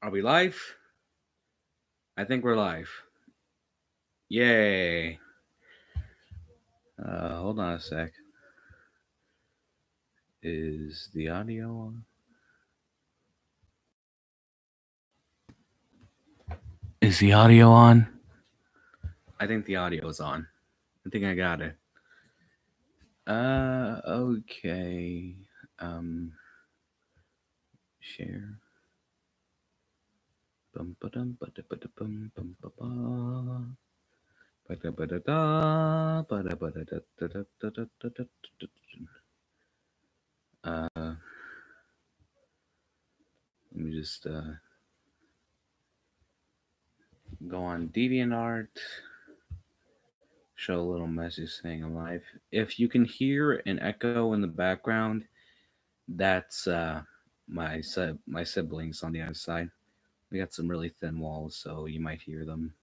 Are we live? I think we're live. Yay. Hold on a sec. Is the audio on? Is the audio on? I think the audio is on. I think I got it. Okay. Share. Bum ba dum ba da ba da bum bum ba ba. Ba da ba da da ba da ba da da da da da da da da. Let me just go on DeviantArt. Show a little message saying I'm live. If you can hear an echo in the background, that's my siblings on the other side. We got some really thin walls, so you might hear them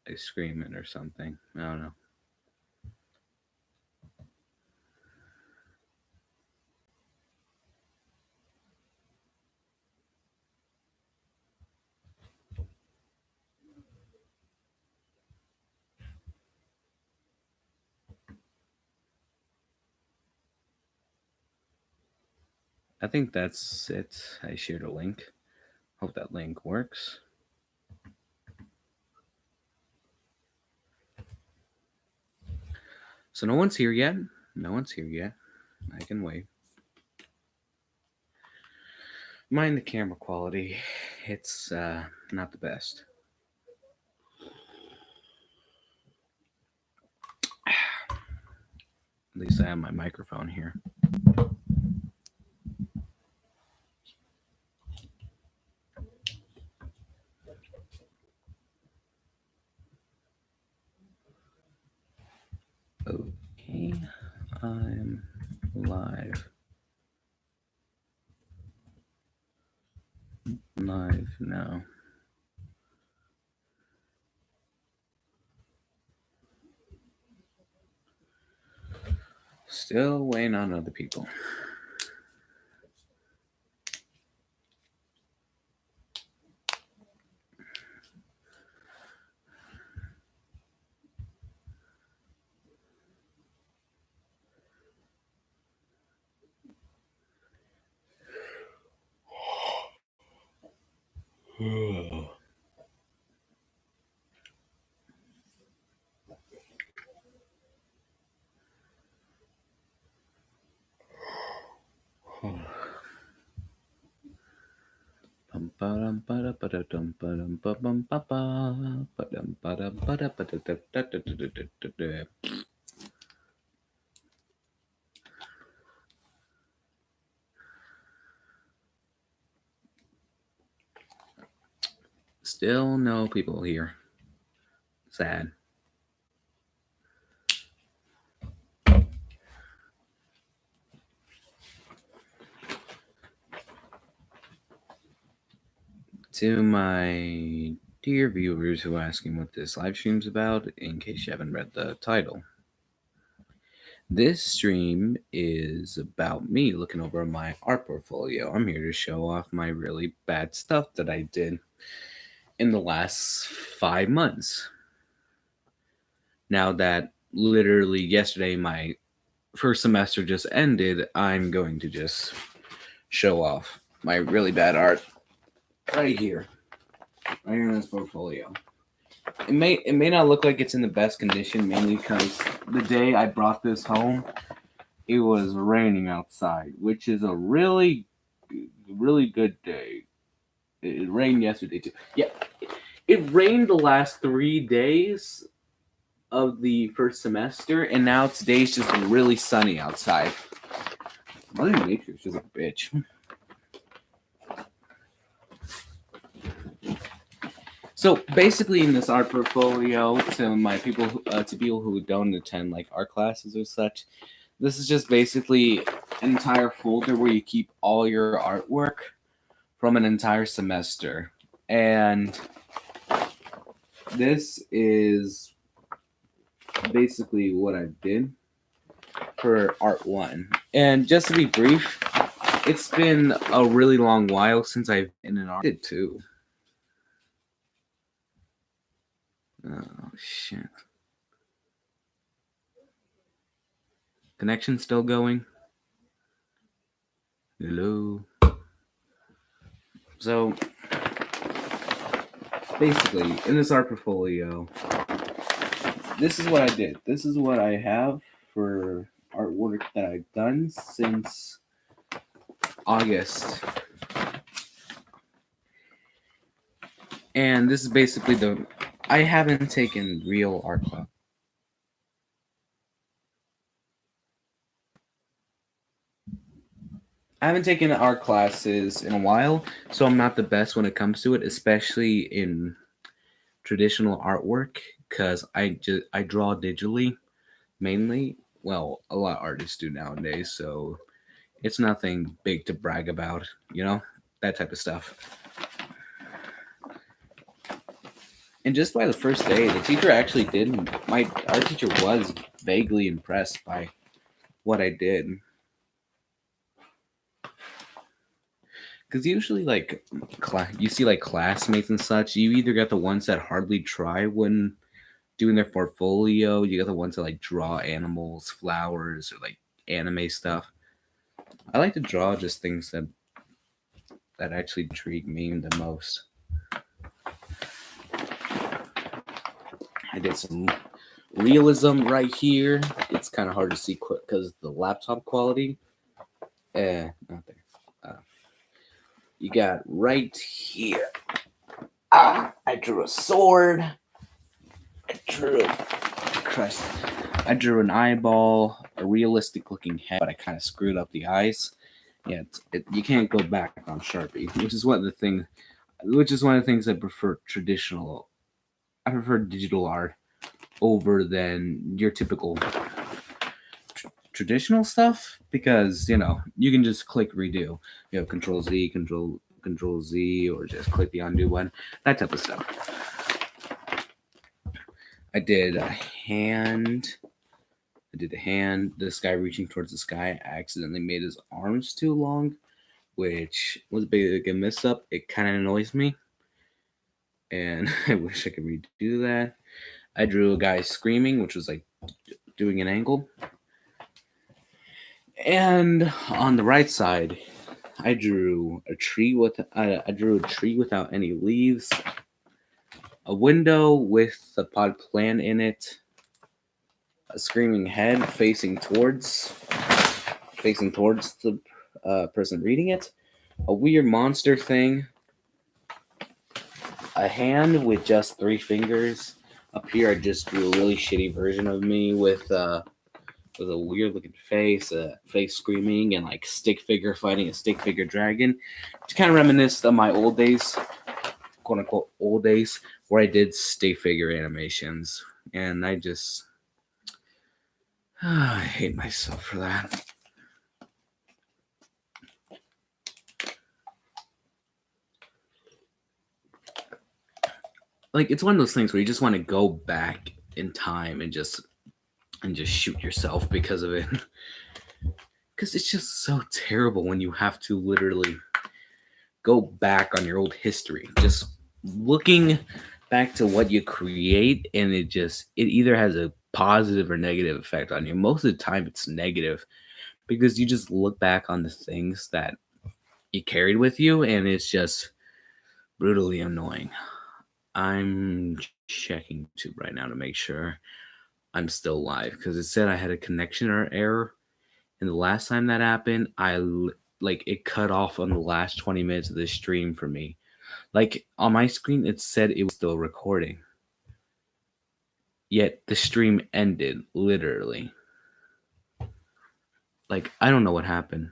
like screaming or something. I don't know. I think that's it. I shared a link. Hope that link works. So no one's here yet. No one's here yet. I can wait. Mind the camera quality. It's not the best. At least I have my microphone here. Okay, I'm live. Live now. Still waiting on other people. Still no people here. Sad. To my dear viewers who are asking what this live stream's about, in case you haven't read the title, this stream is about me looking over my art portfolio. I'm here to show off my really bad stuff that I did in the last 5 months. Now that literally yesterday my first semester just ended, I'm going to just show off my really bad art right here in this portfolio. It may not look like it's in the best condition, mainly because the day I brought this home, it was raining outside, which is a really good day. It rained yesterday too. Yeah, it rained the last 3 days of the first semester, and now today's just really sunny outside. Mother Nature is just a bitch. So basically, in this art portfolio, to my people, to people who don't attend like art classes or such, this is just basically an entire folder where you keep all your artwork from an entire semester, and this is basically what I did for Art 1. And just to be brief, It's been a really long while since I've been in an art too. Oh shit. Connection still going? Hello. So basically, in this art portfolio, this is what I did. This is what I have for artwork that I've done since August. And this is basically I haven't taken real art class. I haven't taken art classes in a while, so I'm not the best when it comes to it, especially in traditional artwork, because I draw digitally mainly. Well, a lot of artists do nowadays, so it's nothing big to brag about, that type of stuff. And just by the first day, the teacher actually did. My art teacher was vaguely impressed by what I did. Because usually, like, you see like classmates and such. You either get the ones that hardly try when doing their portfolio. You got the ones that like draw animals, flowers, or like anime stuff. I like to draw just things that actually intrigue me the most. I did some realism right here. It's kind of hard to see because the laptop quality. Not there. You got right here. I drew a sword. I drew an eyeball, a realistic looking head, but I kind of screwed up the eyes. Yeah, you can't go back on Sharpie, which is one of the things. Which is one of the things I prefer traditional. I prefer digital art over than your typical traditional stuff because you can just click redo. Control Z, control Z, or just click the undo button. That type of stuff. I did a hand. This guy reaching towards the sky. I accidentally made his arms too long, which was a big mess up. It kind of annoys me, and I wish I could redo that. I drew a guy screaming, which was like doing an angle. And on the right side, I drew a tree without any leaves, a window with a potted plant in it, a screaming head facing towards the person reading it, a weird monster thing, a hand with just 3 fingers. Up here, I just drew a really shitty version of me with a weird looking face, a face screaming, and like stick figure fighting a stick figure dragon. To kind of reminisce of my old days, quote unquote old days, where I did stick figure animations, and I hate myself for that. Like, it's one of those things where you just want to go back in time and just shoot yourself because of it. Because it's just so terrible when you have to literally go back on your old history, just looking back to what you create, and it either has a positive or negative effect on you. Most of the time it's negative because you just look back on the things that you carried with you, and it's just brutally annoying. I'm checking YouTube right now to make sure I'm still live because it said I had a connection or error, and the last time that happened, it cut off on the last 20 minutes of the stream for me. Like, on my screen, it said it was still recording. Yet the stream ended, literally. Like, I don't know what happened.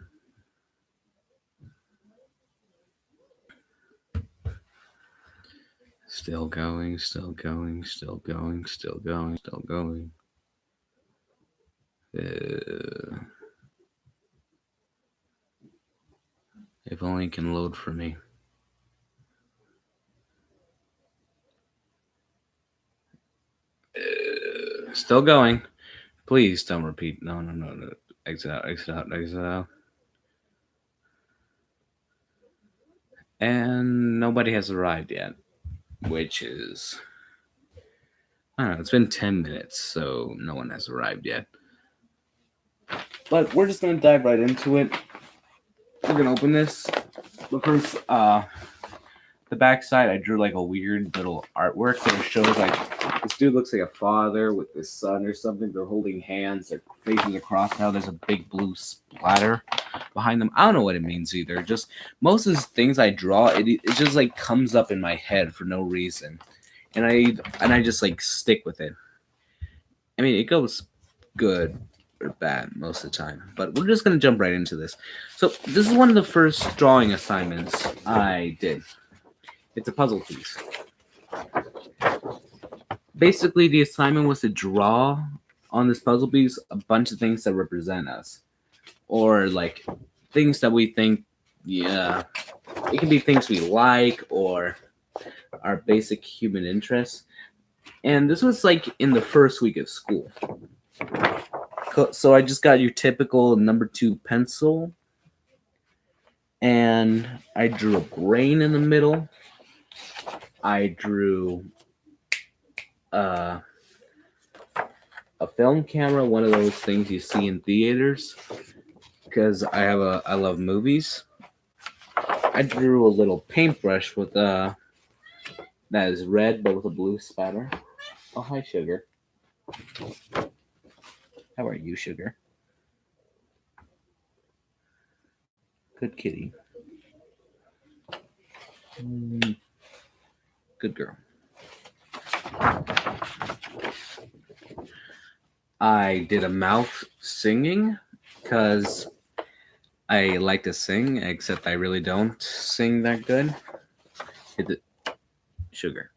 Still going, still going, still going, still going, still going. If only it can load for me. Still going. Please don't repeat. No. Exit out, exit out, exit out. and nobody has arrived yet, which is, I don't know, it's been 10 minutes, so no one has arrived yet. But we're just gonna dive right into it. We're gonna open this. But first, the back side, I drew like a weird little artwork that shows like this dude looks like a father with his son or something. They're holding hands. They're facing across. Now there's a big blue splatter behind them. I don't know what it means either. Just most of the things I draw, it just like comes up in my head for no reason, and I just like stick with it. I mean, it goes good or bad most of the time, but we're just gonna jump right into this. So this is one of the first drawing assignments I did. It's a puzzle piece. Basically, the assignment was to draw on this puzzle piece a bunch of things that represent us, or like things that we think, yeah, it can be things we like or our basic human interests. And this was like in the first week of school. So I just got your typical number 2 pencil, and I drew a brain in the middle. I drew a film camera, one of those things you see in theaters, because I love movies. I drew a little paintbrush with that is red but with a blue spatter. Oh, hi, Sugar. How are you, Sugar? Good kitty. Good girl. I did a mouth singing because I like to sing, except I really don't sing that good. Hit the Sugar.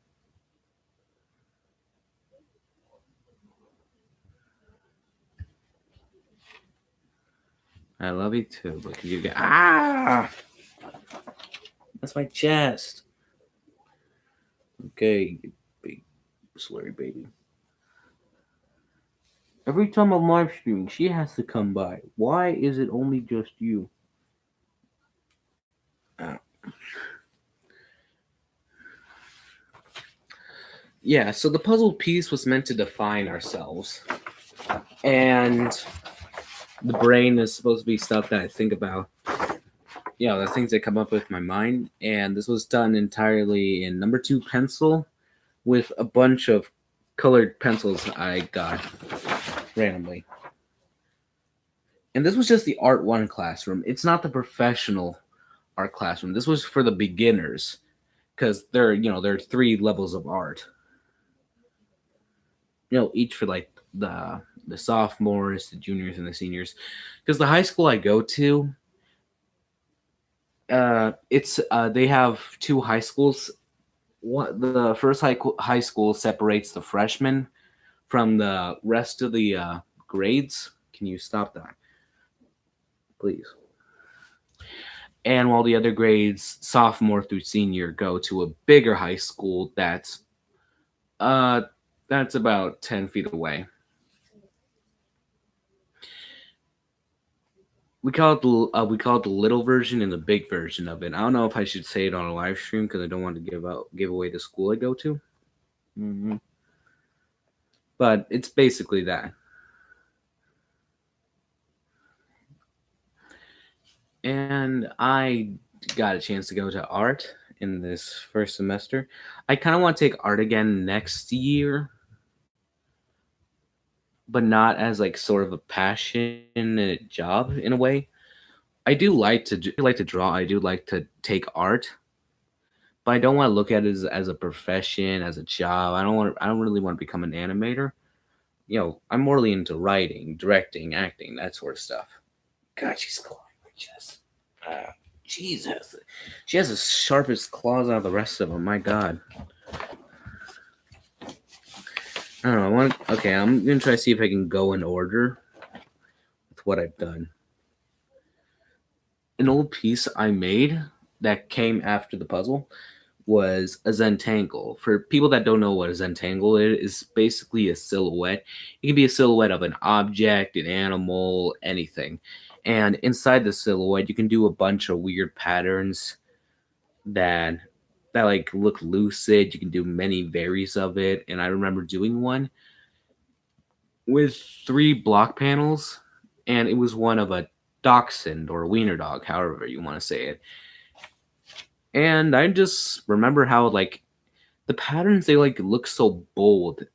I love you too, but can you get that's my chest. Okay, big slurry baby. Every time I'm live streaming, she has to come by. Why is it only just you? Yeah, so the puzzle piece was meant to define ourselves. And the brain is supposed to be stuff that I think about. The things that come up with my mind. And this was done entirely in number 2 pencil with a bunch of colored pencils I got randomly. And this was just the Art 1 classroom. It's not the professional art classroom. This was for the beginners, because there are 3 levels of art. Each for like the sophomores, the juniors, and the seniors. Because the high school I go to, they have 2 high schools. The first high school separates the freshmen from the rest of the grades. Can you stop that, please? And while the other grades, sophomore through senior, go to a bigger high school that's about 10 feet away. We call it the little version and the big version of it. I don't know if I should say it on a live stream because I don't want to give away the school I go to. Mm-hmm. But it's basically that. And I got a chance to go to art in this first semester. I kind of want to take art again next year, but not as like sort of a passionate job in a way. I do like to draw. I do like to take art, but I don't want to look at it as a profession, as a job. I don't really want to become an animator. I'm more into writing, directing, acting, that sort of stuff. God, she's clawing my chest. Jesus, she has the sharpest claws out of the rest of them. My God. I don't know. Okay, I'm gonna try to see if I can go in order with what I've done. An old piece I made that came after the puzzle was a Zentangle. For people that don't know what a Zentangle is basically a silhouette. It can be a silhouette of an object, an animal, anything. And inside the silhouette, you can do a bunch of weird patterns that like look lucid. You can do many varies of it, and I remember doing one with 3 block panels, and it was one of a dachshund or a wiener dog, however you want to say it. And I just remember how like the patterns, they like look so bold.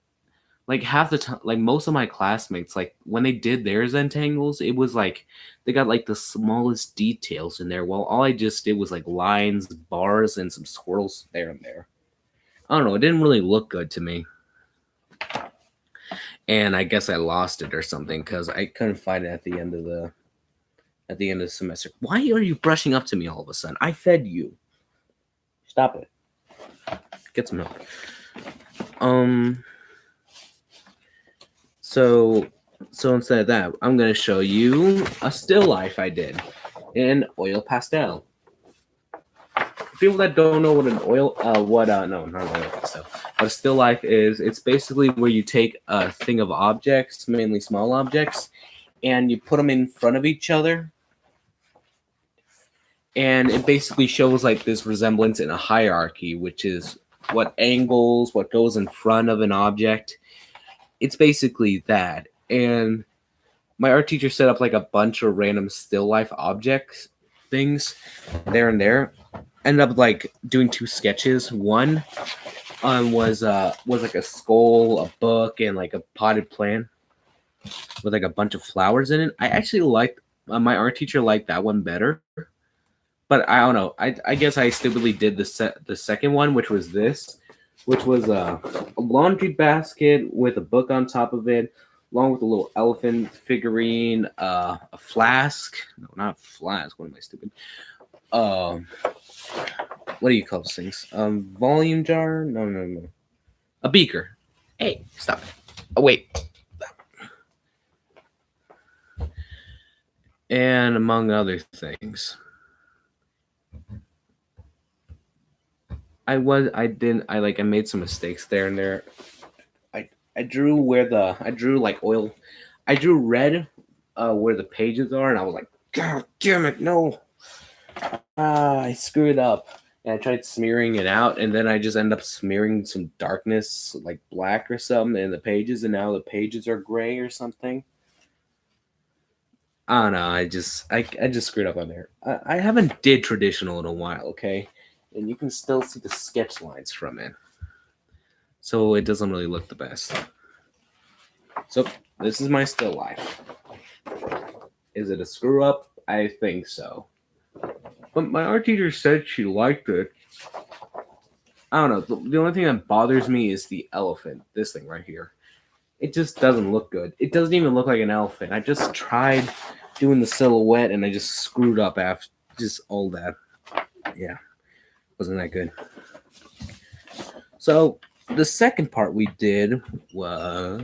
Like half the time, like most of my classmates, like when they did their Zentangles, it was like they got like the smallest details in there, while all I just did was like lines, bars, and some swirls there and there. I don't know, it didn't really look good to me. And I guess I lost it or something because I couldn't find it at the end of the semester. Why are you brushing up to me all of a sudden? I fed you. Stop it. Get some milk. So instead of that, I'm gonna show you a still life I did in oil pastel. People that don't know what an oil, no, not oil pastel. What a still life is, it's basically where you take a thing of objects, mainly small objects, and you put them in front of each other, and it basically shows like this resemblance in a hierarchy, which is what angles, what goes in front of an object. It's basically that. And my art teacher set up like a bunch of random still life objects things there and there. Ended up like doing 2 sketches. One was like a skull, a book, and like a potted plant with like a bunch of flowers in it. I actually liked my art teacher liked that one better, but I don't know. I guess I stupidly did the second one, which was this, which was a laundry basket with a book on top of it, along with a little elephant figurine, a flask. No, not a flask. What am I stupid? What do you call those things? Volume jar? No. A beaker. Hey, stop it. Oh wait. And among other things. I made some mistakes there and there. I drew like oil. I drew red where the pages are, and I was like, God damn it, no. I screwed up. And I tried smearing it out, and then I just end up smearing some darkness, like black or something, in the pages, and now the pages are gray or something. I don't know. I just screwed up on there. I haven't did traditional in a while, okay, and you can still see the sketch lines from it, so it doesn't really look the best. So this is my still life. Is it a screw up? I think so. But my art teacher said she liked it. I don't know. The only thing that bothers me is the elephant. This thing right here. It just doesn't look good. It doesn't even look like an elephant. I just tried doing the silhouette and I just screwed up after just all that. Yeah. Wasn't that good. So the second part we did was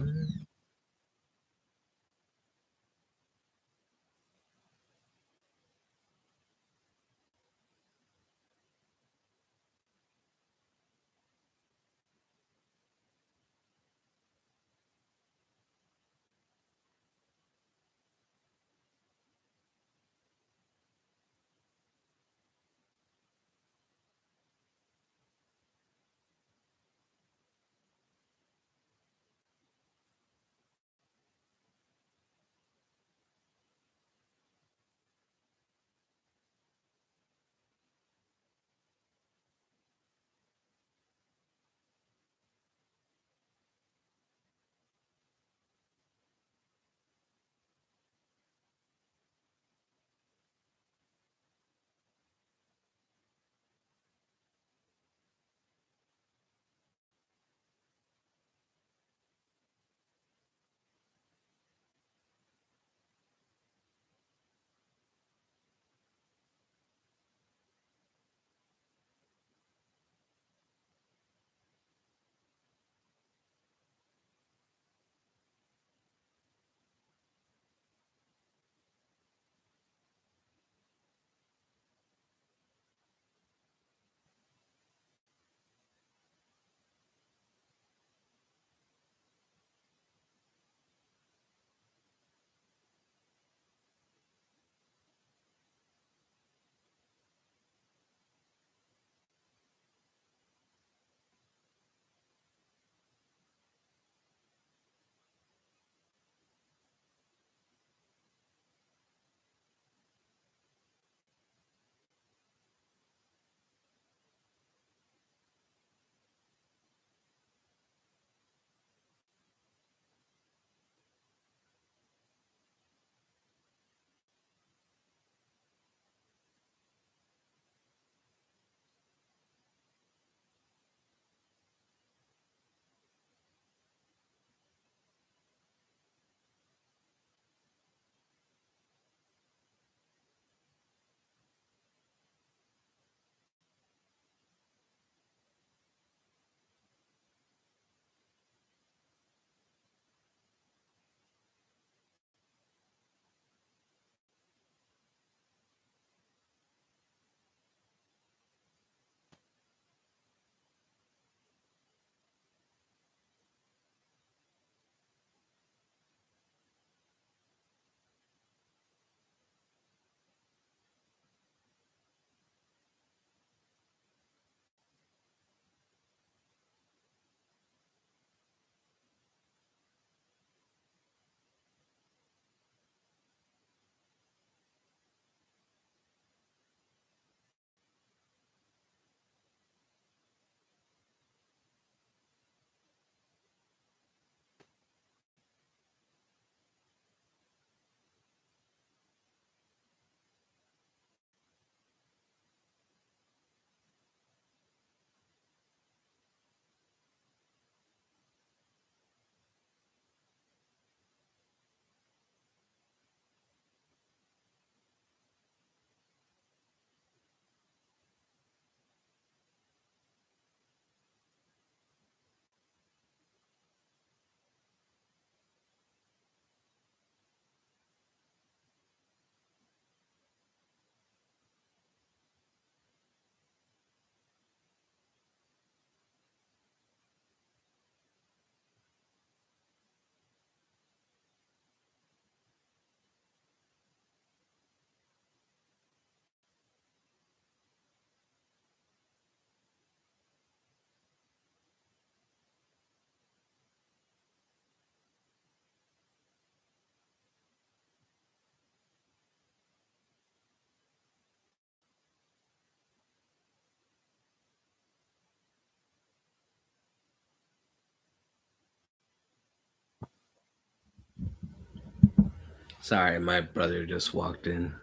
Sorry, my brother just walked in.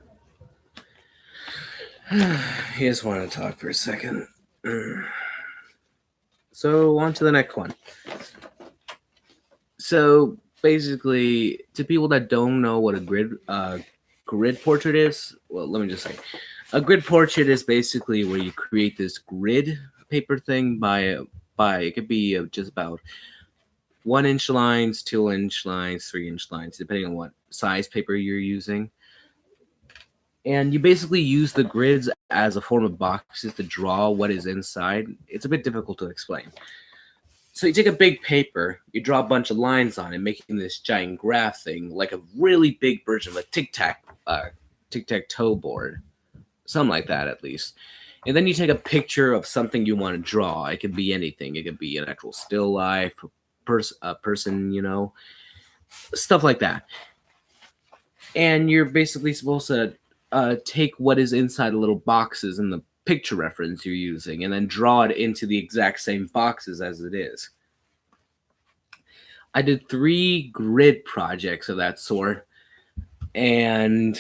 He just wanted to talk for a second. So on to the next one. So basically, to people that don't know what a grid portrait is, well, let me just say, a grid portrait is basically where you create this grid paper thing by it could be just about 1-inch lines, 2-inch lines, 3-inch lines, depending on what size paper you're using. And you basically use the grids as a form of boxes to draw what is inside. It's a bit difficult to explain. So you take a big paper, you draw a bunch of lines on it, making this giant graph thing, like a really big version of a tic-tac-toe board. Something like that, at least. And then you take a picture of something you want to draw. It could be anything. It could be an actual still life, a person, stuff like that. And you're basically supposed to take what is inside the little boxes in the picture reference you're using and then draw it into the exact same boxes as it is. I did 3 grid projects of that sort, and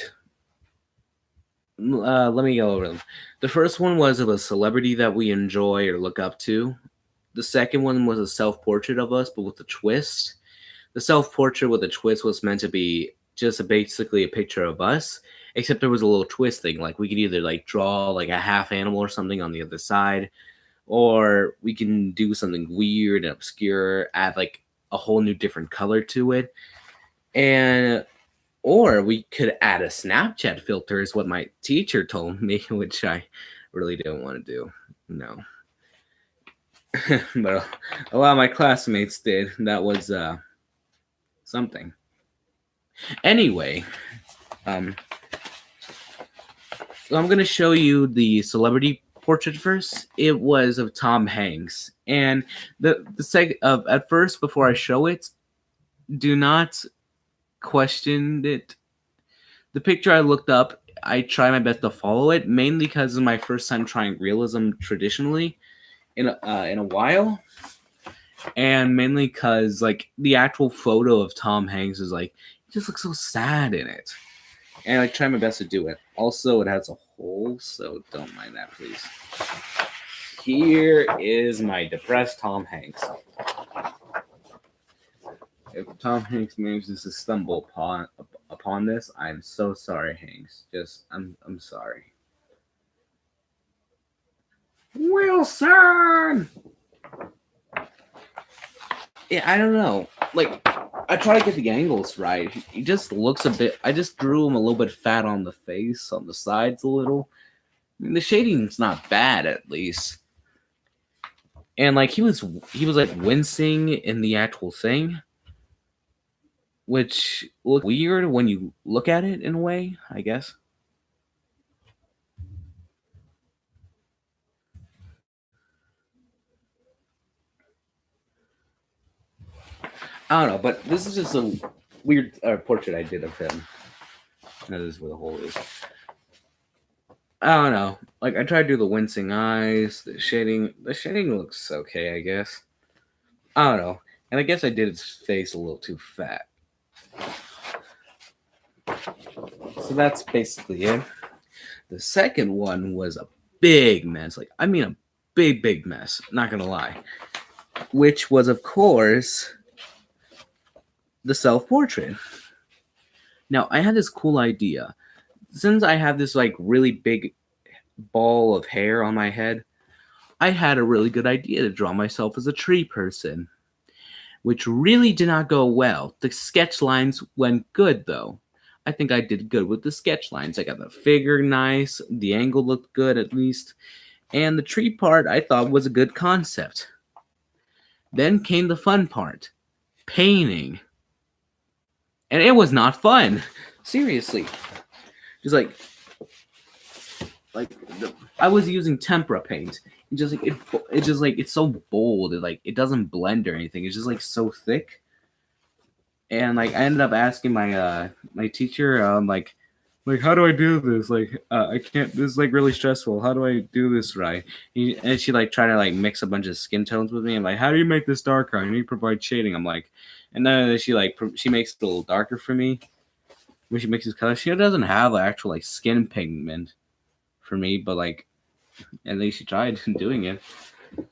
let me go over them. The first one was of a celebrity that we enjoy or look up to. The second one was a self-portrait of us, but with a twist. The self-portrait with a twist was meant to be just basically a picture of us, except there was a little twist thing. Like we could either like draw like a half animal or something on the other side, or we can do something weird and obscure, add like a whole new different color to it, or we could add a Snapchat filter is what my teacher told me, which I really don't want to do. No. But a lot of my classmates did. That was something. Anyway, so I'm going to show you the celebrity portrait first. It was of Tom Hanks. And at first, before I show it, do not question it. The picture I looked up, I try my best to follow it, mainly because it's my first time trying realism traditionally in a while, and mainly because like the actual photo of Tom Hanks is like he just looks so sad in it, and I try my best to do it. Also, it has a hole, so don't mind that, please. Here is my depressed Tom Hanks. If Tom Hanks manages to stumble upon this, I'm so sorry, Hanks. I'm sorry. Wilson! Yeah, I don't know. Like, I try to get the angles right. He just looks a bit. I just drew him a little bit fat on the face, on the sides a little. I mean, the shading's not bad, at least. And like he was like wincing in the actual thing, which looks weird when you look at it in a way, I guess. I don't know, but this is just a weird portrait I did of him. That is where the hole is. I don't know. Like I tried to do the wincing eyes, the shading. The shading looks okay, I guess. I don't know. And I guess I did his face a little too fat. So that's basically it. The second one was a big mess. Like, I mean, a big mess. Not gonna lie. Which was, of course, the self-portrait. Now, I had this cool idea. Since I have this, like, really big ball of hair on my head, I had a really good idea to draw myself as a tree person. Which really did not go well. The sketch lines went good, though. I think I did good with the sketch lines. I got the figure nice, the angle looked good at least, and the tree part I thought was a good concept. Then came the fun part, painting. And it was not fun. Seriously. Just I was using tempera paint. It's so bold. It doesn't blend or anything. It's just like so thick. And like I ended up asking my teacher, like how do I do this? I can't. This is like really stressful. How do I do this right? And she like tried to like mix a bunch of skin tones with me. I'm like, how do you make this darker? I need to provide shading. I'm like, and then she makes it a little darker for me. when she mixes colors, she doesn't have actual like skin pigment for me, but like at least she tried doing it,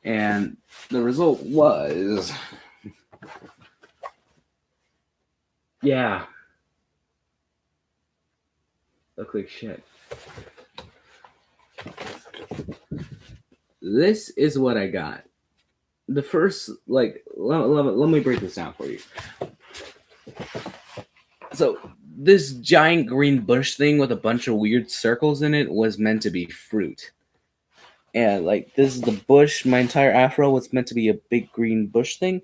and the result was, yeah, look like shit. This is what I got. The first, like, let me break this down for you. So, this giant green bush thing with a bunch of weird circles in it was meant to be fruit. And, like, this is the bush. My entire afro was meant to be a big green bush thing.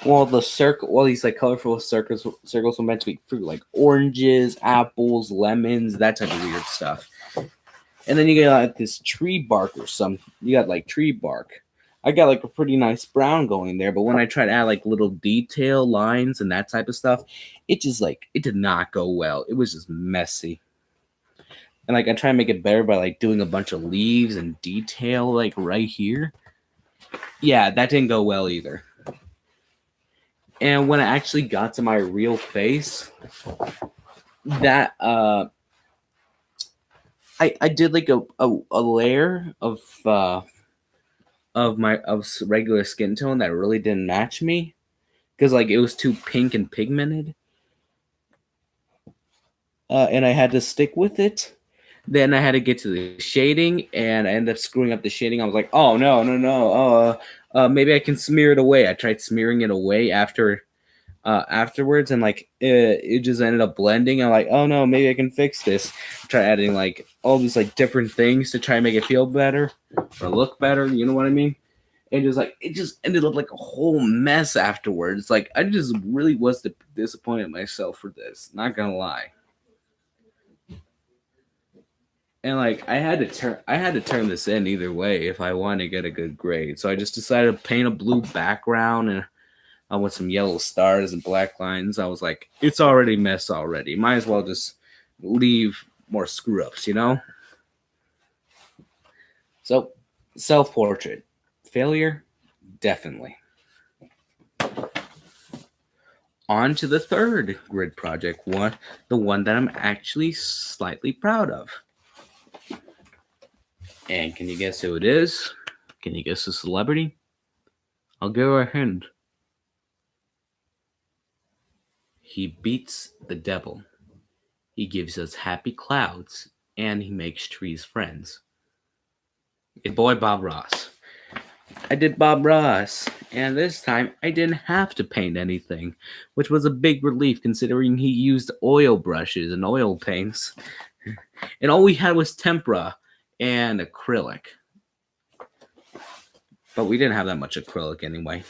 While these, like, colorful circles were meant to be fruit, like oranges, apples, lemons, that type of weird stuff. And then you got like, this tree bark or some. You got like tree bark. I got like a pretty nice brown going there, but when I tried to add like little detail lines and that type of stuff, it just like it did not go well. It was just messy. And like I try to make it better by like doing a bunch of leaves and detail like right here. Yeah, that didn't go well either. And when I actually got to my real face, that I did like a layer of regular skin tone that really didn't match me because like it was too pink and pigmented, and I had to stick with it. Then I had to get to the shading, and I ended up screwing up the shading. I was like, oh no, no, no, maybe I can smear it away. I tried smearing it away afterwards, and like it just ended up blending. I'm like, oh no, maybe I can fix this. Try adding like all these like different things to try and make it feel better or look better. You know what I mean? And just like it just ended up like a whole mess afterwards. Like I just really was disappointed in myself for this. Not gonna lie. And like I had to turn this in either way if I want to get a good grade. So I just decided to paint a blue background and with some yellow stars and black lines. I was like, it's already a mess already. Might as well just leave more screw ups, you know? So self portrait. Failure? Definitely. On to the third grid project, the one that I'm actually slightly proud of. And can you guess who it is? Can you guess the celebrity? I'll give her a hint. He beats the devil. He gives us happy clouds, and he makes trees friends. It's boy Bob Ross. I did Bob Ross, and this time I didn't have to paint anything, which was a big relief considering he used oil brushes and oil paints. And all we had was tempera and acrylic. But we didn't have that much acrylic anyway.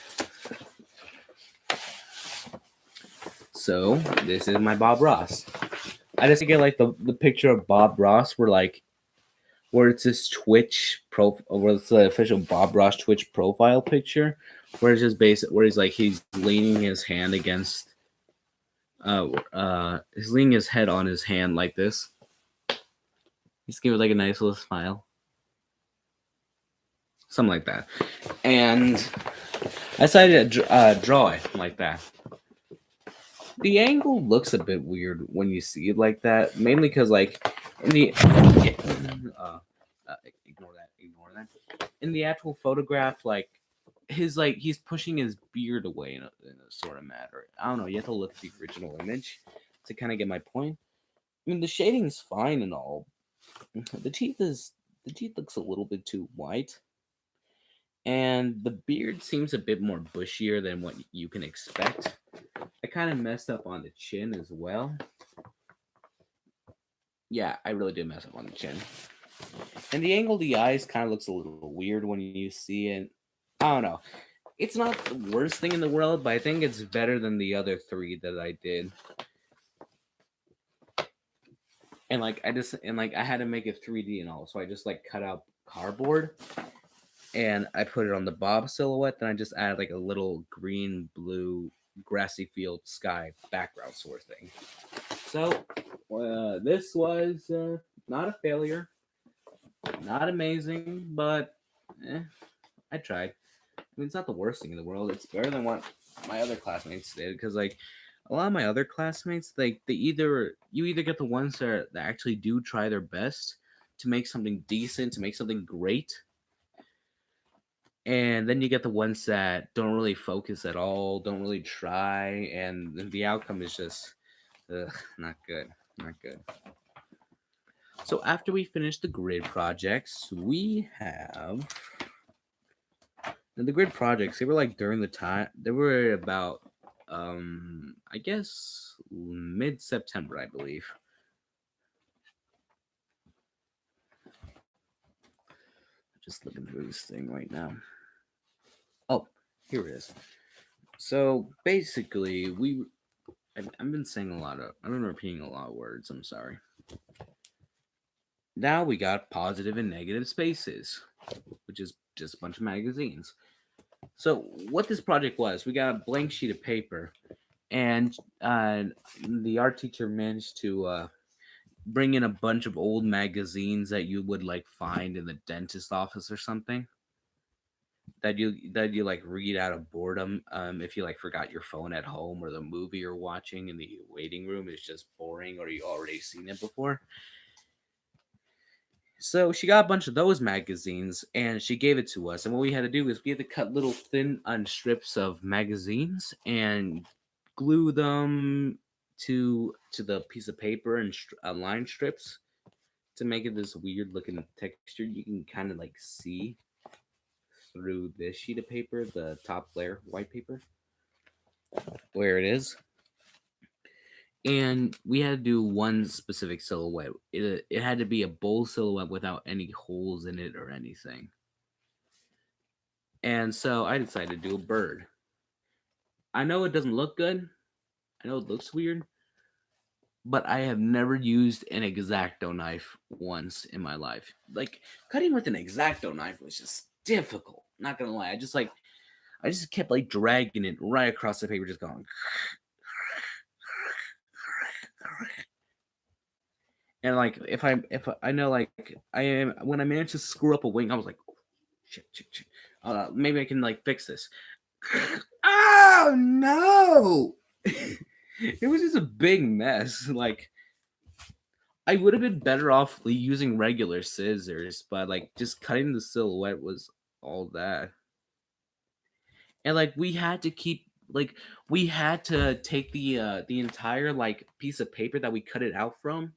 So this is my Bob Ross. I just get like the picture of Bob Ross where it's this where it's the official Bob Ross Twitch profile picture, where it's just where he's leaning his hand against he's leaning his head on his hand like this. He's giving like a nice little smile. Something like that. And I decided to draw it like that. The angle looks a bit weird when you see it like that, mainly because like in the ignore that. In the actual photograph, like he's pushing his beard away in a sort of matter. I don't know. You have to look at the original image to kind of get my point. I mean, the shading's fine and all. The teeth looks a little bit too white, and the beard seems a bit more bushier than what you can expect. I kind of messed up on the chin as well. Yeah, I really did mess up on the chin. And the angle of the eyes kind of looks a little weird when you see it. I don't know. It's not the worst thing in the world, but I think it's better than the other three that I did. And like I had to make it 3D and all, so I just like cut out cardboard and I put it on the Bob silhouette. Then I just added like a little green, blue, grassy field sky background sort of thing. So this was not a failure, not amazing, but I tried. I mean, it's not the worst thing in the world. It's better than what my other classmates did because like a lot of my other classmates, like you either get the ones that actually do try their best to make something decent, to make something great, and then you get the ones that don't really focus at all, don't really try, and the outcome is just not good, not good. So after we finish the grid projects, we have and the grid projects. They were like during the time they were about I guess mid-September, I believe. Just looking through this thing right now. Oh, here it is. So basically, I've been saying a lot of I've been repeating a lot of words. I'm sorry. Now we got positive and negative spaces, which is just a bunch of magazines. So what this project was, we got a blank sheet of paper, and the art teacher managed to bring in a bunch of old magazines that you would like find in the dentist office or something, that you like read out of boredom, if you like forgot your phone at home, or the movie you're watching in the waiting room is just boring, or you already seen it before. So she got a bunch of those magazines and she gave it to us. And what we had to do is we had to cut little thin strips of magazines and glue them to the piece of paper and line strips to make it this weird looking texture. You can kind of like see through this sheet of paper, the top layer, white paper, where it is. And we had to do one specific silhouette. It had to be a bold silhouette without any holes in it or anything. And so I decided to do a bird. I know it doesn't look good. I know it looks weird, but I have never used an X-Acto knife once in my life. Like, cutting with an X-Acto knife was just difficult. Not gonna lie, I just kept like dragging it right across the paper, just going. And like if I know, like, I am, when I managed to screw up a wing, I was like, oh, shit, shit, shit. Maybe I can like fix this. Oh no! It was just a big mess. Like, I would have been better off using regular scissors, but like just cutting the silhouette was all that. And like we had to take the entire like piece of paper that we cut it out from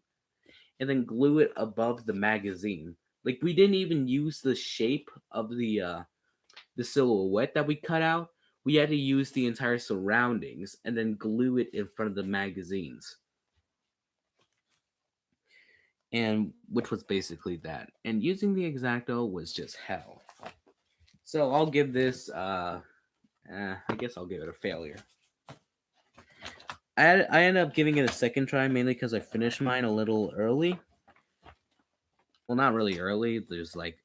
and then glue it above the magazine. Like, we didn't even use the shape of the silhouette that we cut out. We had to use the entire surroundings and then glue it in front of the magazines. And which was basically that. And using the X-Acto was just hell. So I'll give this I guess I'll give it a failure. I ended up giving it a second try, mainly because I finished mine a little early. Well, not really early. There's like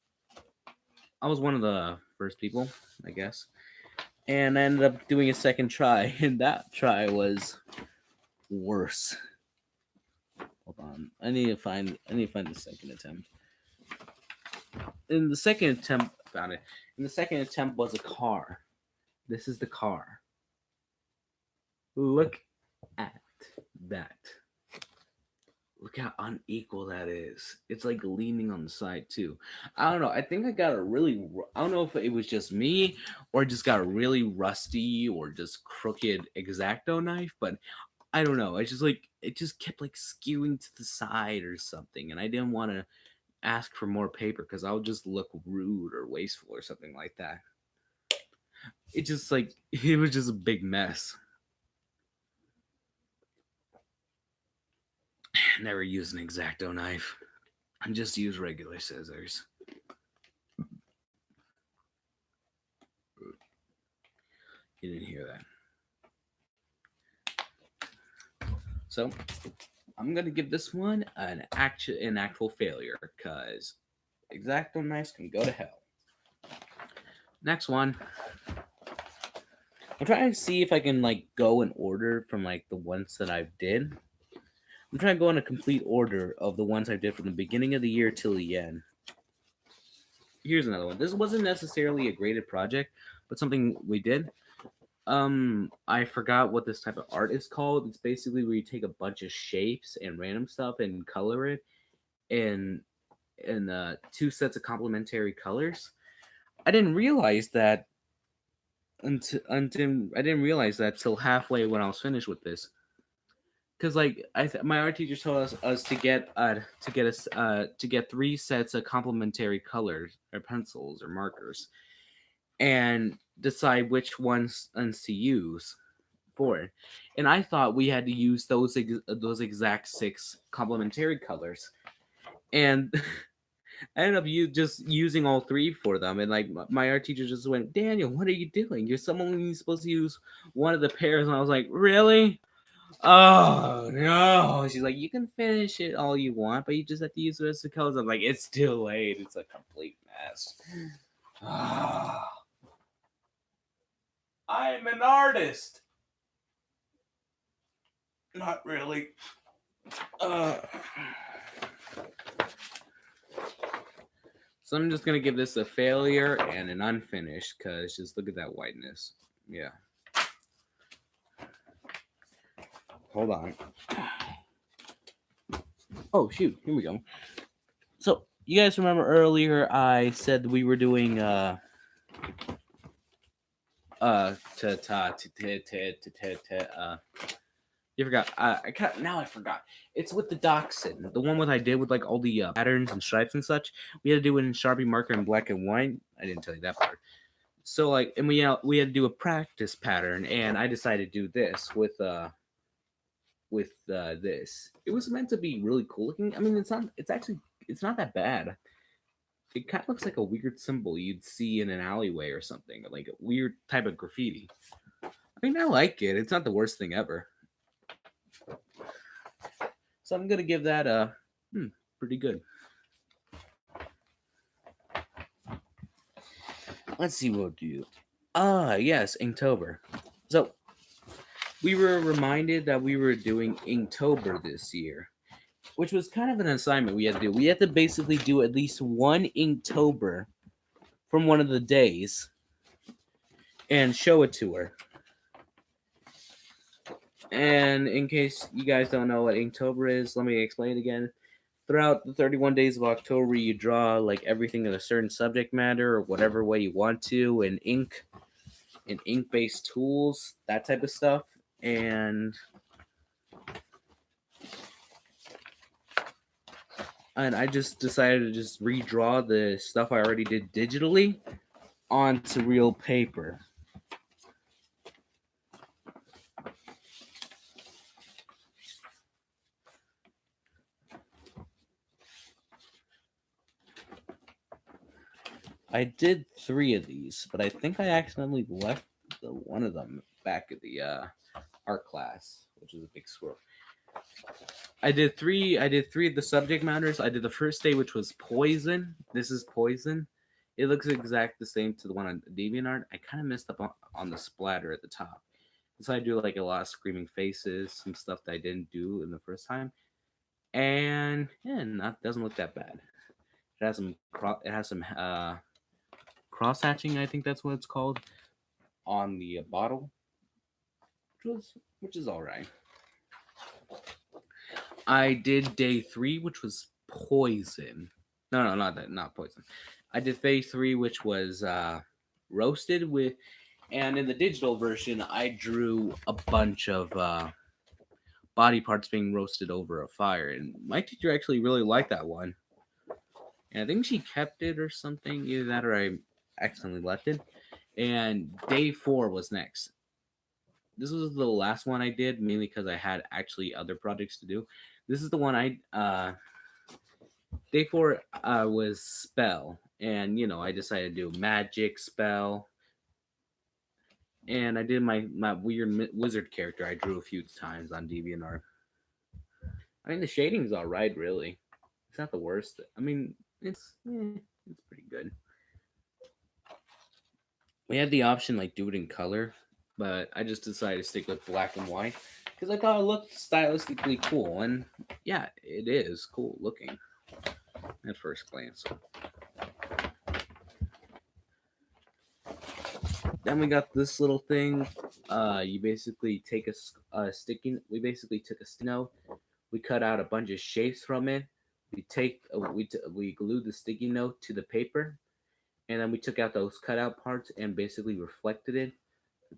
I was one of the first people, I guess. And I ended up doing a second try, and that try was worse. Hold on. I need to find the second attempt. In the second attempt, I found it. In the second attempt was a car. This is the car. Look at that. Look how unequal that is. It's like leaning on the side too. I don't know. I think I got a really. I don't know if it was just me or just got a really rusty or just crooked X-Acto knife, but I don't know. It just kept like skewing to the side or something, and I didn't want to ask for more paper because I would just look rude or wasteful or something like that. It just like it was just a big mess. Never use an X-Acto knife. I just use regular scissors. You didn't hear that. So I'm gonna give this one an actual failure because X-Acto knives can go to hell. Next one. I'm trying to see if I can like go in order from like the ones that I did. I'm trying to go in a complete order of the ones I did from the beginning of the year till the end. Here's another one. This wasn't necessarily a graded project, but something we did. I forgot what this type of art is called. It's basically where you take a bunch of shapes and random stuff and color it in two sets of complementary colors. I didn't realize that until I didn't realize that till halfway when I was finished with this. Cause like my art teacher told us to get three sets of complementary colors or pencils or markers and decide which ones to use for it. And I thought we had to use those exact six complementary colors, and I ended up just using all three for them. And like my art teacher just went, "Daniel, what are you doing? You're someone supposed to use one of the pairs." And I was like, "Really? Oh no!" She's like, "You can finish it all you want, but you just have to use the rest of the colors." I'm like, "It's too late. It's a complete mess." I'm an artist. Not really. So I'm just gonna give this a failure and an unfinished, cause just look at that whiteness. Yeah. Hold on. Oh shoot, here we go. So you guys remember earlier I said we were doing you forgot. Now I forgot. It's with the Dachshund, the one I did with like all the patterns and stripes and such. We had to do it in Sharpie marker in black and white. I didn't tell you that part. So like, and we had to do a practice pattern, and I decided to do this with this. It was meant to be really cool looking. I mean, it's not. It's actually it's not that bad. It kind of looks like a weird symbol you'd see in an alleyway or something, like a weird type of graffiti. I mean, I like it. It's not the worst thing ever. So I'm gonna give that a pretty good. Let's see what we'll do. Ah, yes, Inktober. So we were reminded that we were doing Inktober this year, which was kind of an assignment we had to do. We had to basically do at least one Inktober from one of the days and show it to her. And in case you guys don't know what Inktober is, let me explain it again. Throughout the 31 days of October, you draw like everything in a certain subject matter or whatever way you want to, in ink-based tools, that type of stuff. And I just decided to just redraw the stuff I already did digitally onto real paper. I did 3 of these, but I think I accidentally left one of them back at the art class, which is a big squirrel. I did 3 of the subject matters. I did the first day, which was poison. This is poison. It looks exact the same to the one on DeviantArt. I kind of messed up on the splatter at the top. So I do like a lot of screaming faces, some stuff that I didn't do in the first time. And yeah, doesn't look that bad. It has some cross hatching, I think that's what it's called, on the bottle, which is all right. I did day 3, which was poison. No, not poison. I did day 3, which was roasted with, and in the digital version, I drew a bunch of body parts being roasted over a fire, and my teacher actually really liked that one. And I think she kept it or something, either that or I accidentally left it. And day 4 was next. This was the last one I did, mainly because I had actually other projects to do. This is the one day 4 was spell, and I decided to do magic spell, and I did my weird wizard character I drew a few times on DeviantArt. I mean, the shading's all right, really. It's not the worst. I mean, it's pretty good. We had the option like do it in color, but I just decided to stick with black and white because I thought it looked stylistically cool, and yeah, it is cool looking at first glance. Then we got this little thing. you basically take a sticky. We basically took a sticky note. We cut out a bunch of shapes from it. We glued the sticky note to the paper, and then we took out those cutout parts and basically reflected it.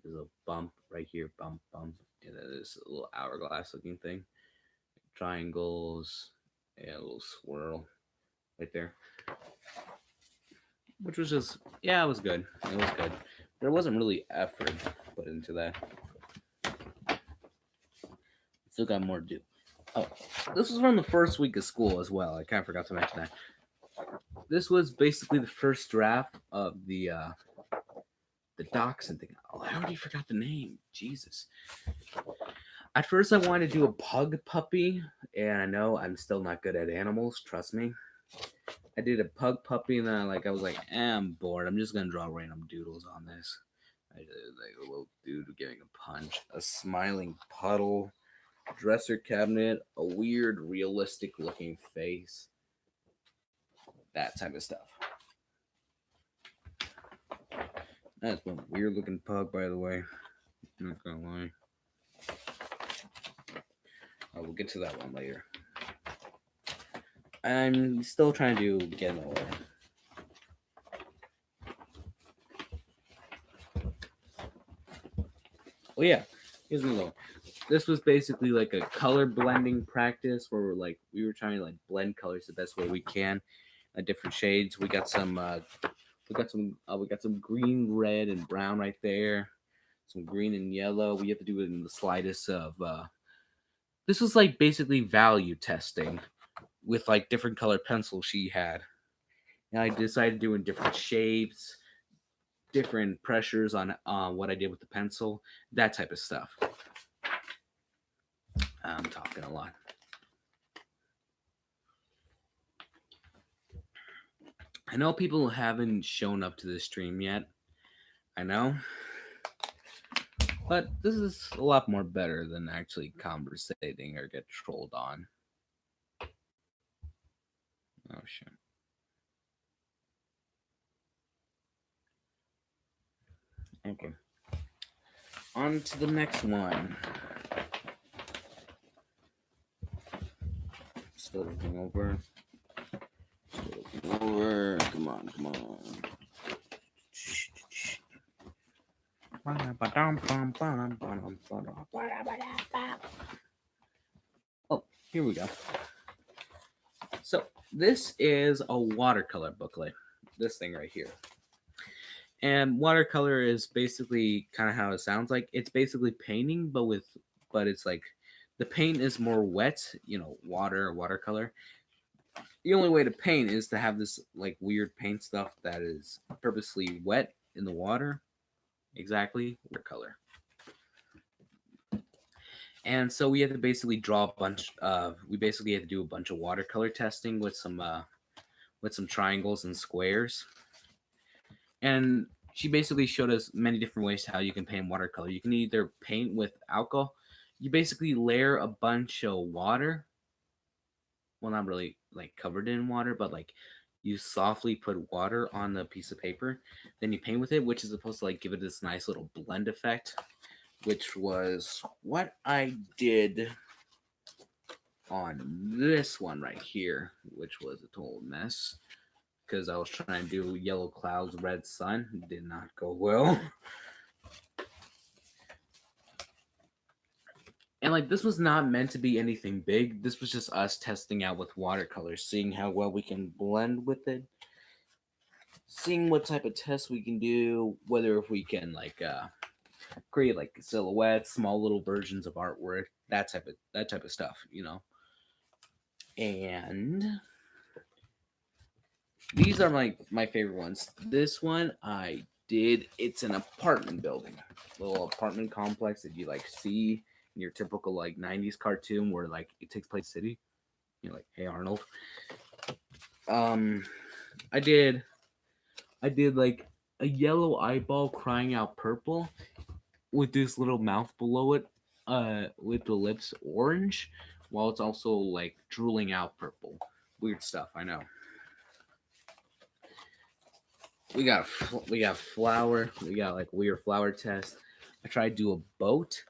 There's a bump right here, bump, bump, and then there's a little hourglass looking thing, triangles, and a little swirl right there, which was just yeah, it was good. It was good. There wasn't really effort put into that. Still got more to do. Oh, this was from the first week of school as well. I kind of forgot to mention that. This was basically the first draft of the dachshund thing. Oh, I already forgot the name. Jesus. At first, I wanted to do a pug puppy, and I know I'm still not good at animals. Trust me. I did a pug puppy, and then I was like, I'm bored. I'm just gonna draw random doodles on this. I did like a little dude giving a punch, a smiling puddle, dresser cabinet, a weird, realistic looking face, that type of stuff. That's one weird looking pug, by the way. I'm not gonna lie. We'll get to that one later. I'm still trying to get an order. Oh yeah, here's another one. This was basically like a color blending practice where we were trying to blend colors the best way we can, different shades. We got some green, red, and brown right there. Some green and yellow. We have to do it in the slightest of. This was basically value testing with different color pencils she had. And I decided doing different shapes, different pressures on what I did with the pencil, that type of stuff. I'm talking a lot. I know people haven't shown up to this stream yet. I know. But this is a lot more better than actually conversating or get trolled on. Oh, shit. Okay. On to the next one. Still looking over. Still looking over. Come on, come on. Oh, here we go. So this is a watercolor booklet. This thing right here. And watercolor is basically kind of how it sounds like. It's basically painting, but it's like the paint is more wet, watercolor. The only way to paint is to have this weird paint stuff that is purposely wet in the water. Exactly, watercolor. And so we had to basically draw a bunch. We basically had to do a bunch of watercolor testing with some triangles and squares. And she basically showed us many different ways how you can paint watercolor. You can either paint with alcohol. You basically layer a bunch of water. Well, not really covered in water, but you softly put water on the piece of paper. Then you paint with it, which is supposed to give it this nice little blend effect, which was what I did on this one right here, which was a total mess. Because I was trying to do yellow clouds, red sun. It did not go well. And this was not meant to be anything big. This was just us testing out with watercolors, seeing how well we can blend with it, seeing what type of tests we can do, whether if we can create silhouettes, small little versions of artwork, that type of stuff, And these are my favorite ones. This one I did. It's an apartment building, little apartment complex that you see in your typical 90s cartoon where it takes place in the city. You're hey Arnold. I did a yellow eyeball crying out purple with this little mouth below it, with the lips orange, while it's also drooling out purple. Weird stuff, I know. We got flower. We got weird flower test. I tried to do a boat,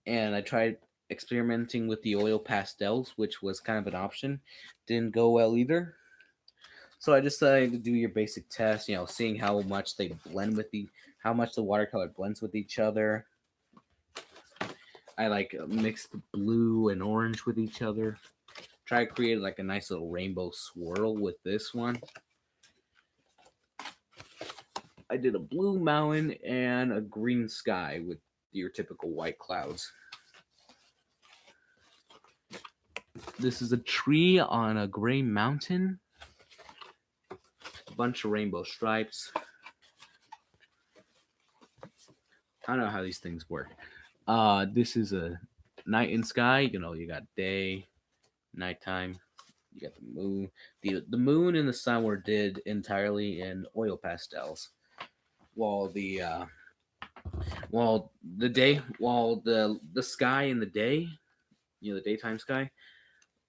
and I tried experimenting with the oil pastels, which was kind of an option. Didn't go well either. So I decided to do your basic test, seeing how much they blend with how much the watercolor blends with each other. I like mixed blue and orange with each other. Try to create like a nice little rainbow swirl with this one. I did a blue mountain and a green sky with your typical white clouds. This is a tree on a gray mountain. A bunch of rainbow stripes. I don't know how these things work. This is a night and sky. You got day, nighttime. You got the moon. The moon and the sun were did entirely in oil pastels, while the sky in the day, the daytime sky,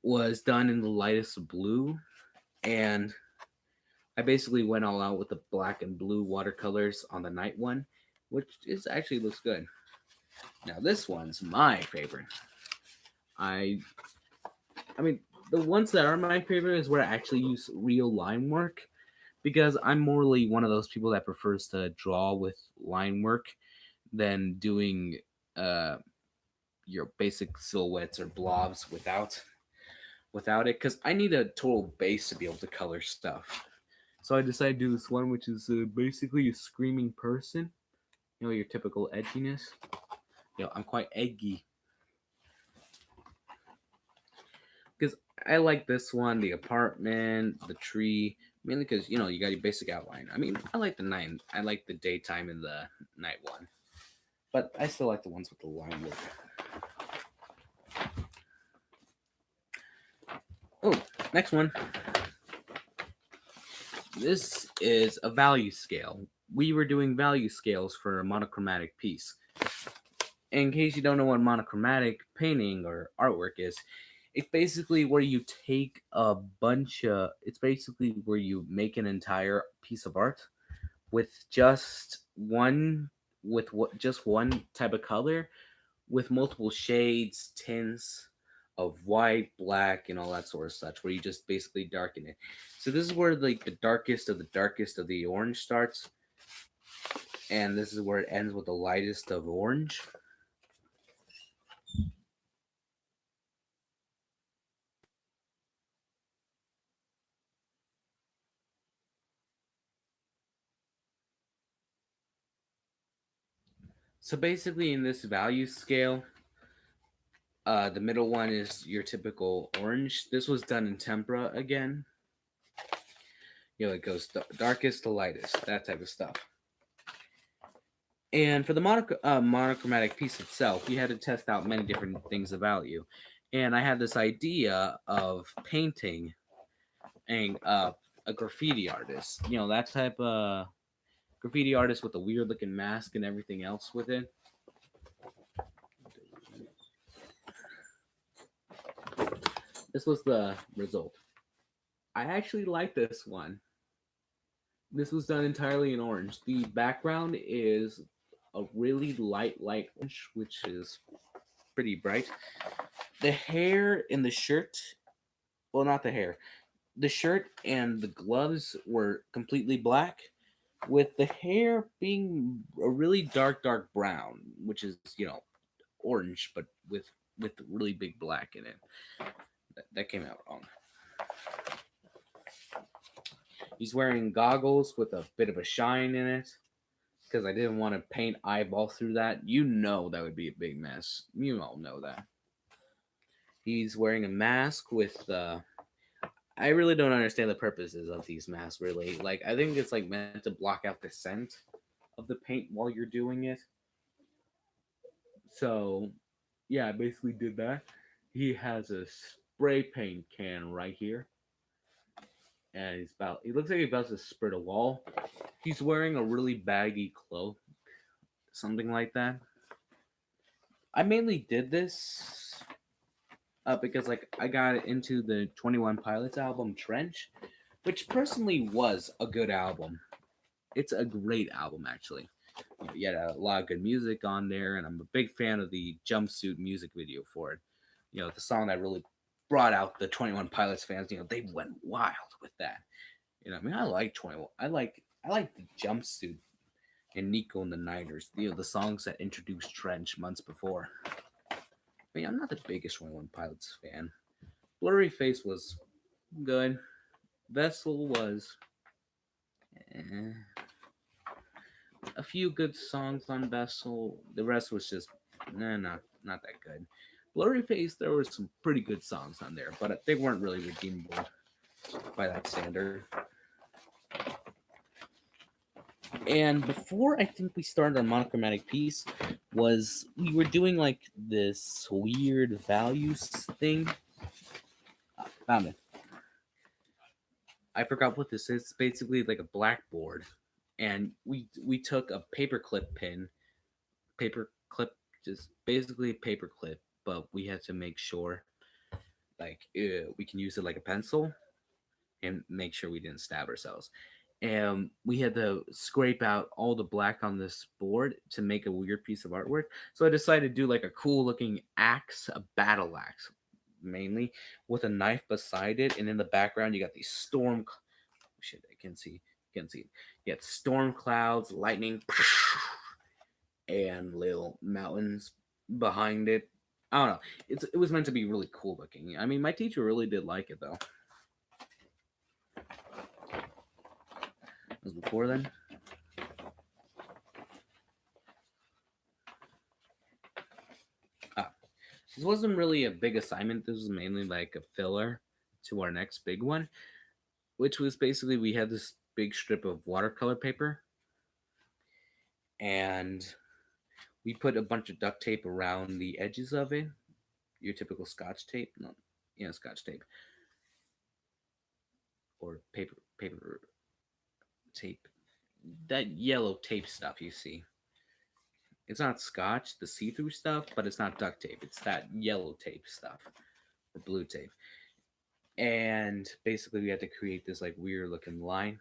was done in the lightest blue, and I basically went all out with the black and blue watercolors on the night one, which is actually looks good. Now this one's my favorite. I mean, the ones that are my favorite is where I actually use real line work, because I'm morally one of those people that prefers to draw with line work than doing your basic silhouettes or blobs without it, because I need a total base to be able to color stuff. So I decided to do this one, which is basically a screaming person. Your typical edginess. I'm quite eggy. Because I like this one, the apartment, the tree, mainly because, you got your basic outline. I mean, I like the night. I like the daytime and the night one. But I still like the ones with the line work. Oh, next one. This is a value scale. We were doing value scales for a monochromatic piece. In case you don't know what monochromatic painting or artwork is, it's basically where you take it's basically where you make an entire piece of art with just one type of color, with multiple shades, tints of white, black, and all that sort of such, where you just basically darken it. So this is where like the darkest of the orange starts, and this is where it ends with the lightest of orange. So basically, in this value scale, the middle one is your typical orange. This was done in tempera again. It goes darkest to lightest, that type of stuff. And for the monochromatic piece itself, we had to test out many different things of value. And I had this idea of painting a graffiti artist. That type of graffiti artist with a weird looking mask and everything else with it. This was the result. I actually like this one. This was done entirely in orange. The background is a really light orange, which is pretty bright. The hair in the shirt, well, not the hair, the shirt and the gloves were completely black, with the hair being a really dark brown, which is, orange, but with really big black in it. That came out wrong. He's wearing goggles with a bit of a shine in it, because I didn't want to paint eyeballs through that. That would be a big mess. You all know that. He's wearing a mask with I really don't understand the purposes of these masks, really. Like, I think it's like meant to block out the scent of the paint while you're doing it. So, yeah, I basically did that. He has a spray paint can right here, and he looks like he's about to spurt a wall. He's wearing a really baggy cloak, something like that. I mainly did this because like I got into the 21 Pilots album Trench, which personally was a good album. It's a great album, actually. You had a lot of good music on there, and I'm a big fan of the jumpsuit music video for it. The song that really brought out the 21 Pilots fans. They went wild with that. I mean, I like 21. I like the jumpsuit and Nico and the Niners. The songs that introduced Trench months before. I mean, I'm not the biggest 21 Pilots fan. Blurry Face was good. Vessel was eh, a few good songs on Vessel. The rest was just not that good. Blurry Face, there were some pretty good songs on there, but they weren't really redeemable by that standard. And before I think we started our monochromatic piece, was we were doing like this weird values thing. Found it. I forgot what this is. It's basically like a blackboard, and we took a paperclip pin, paperclip, just basically a paperclip, but we had to make sure like we can use it like a pencil and make sure we didn't stab ourselves. And we had to scrape out all the black on this board to make a weird piece of artwork. So I decided to do like a cool looking axe, a battle axe, mainly with a knife beside it, and in the background you got these storm. Shit, I can see. You can see. You got storm clouds, lightning, and little mountains behind it. I don't know. It was meant to be really cool looking. I mean, my teacher really did like it though. It was before then. Ah, this wasn't really a big assignment. This was mainly like a filler to our next big one, which was basically we had this big strip of watercolor paper, and we put a bunch of duct tape around the edges of it. Your typical Scotch tape, no, Scotch tape or paper tape. That yellow tape stuff you see. It's not Scotch, the see-through stuff, but it's not duct tape. It's that yellow tape stuff or blue tape. And basically, we had to create this like weird looking line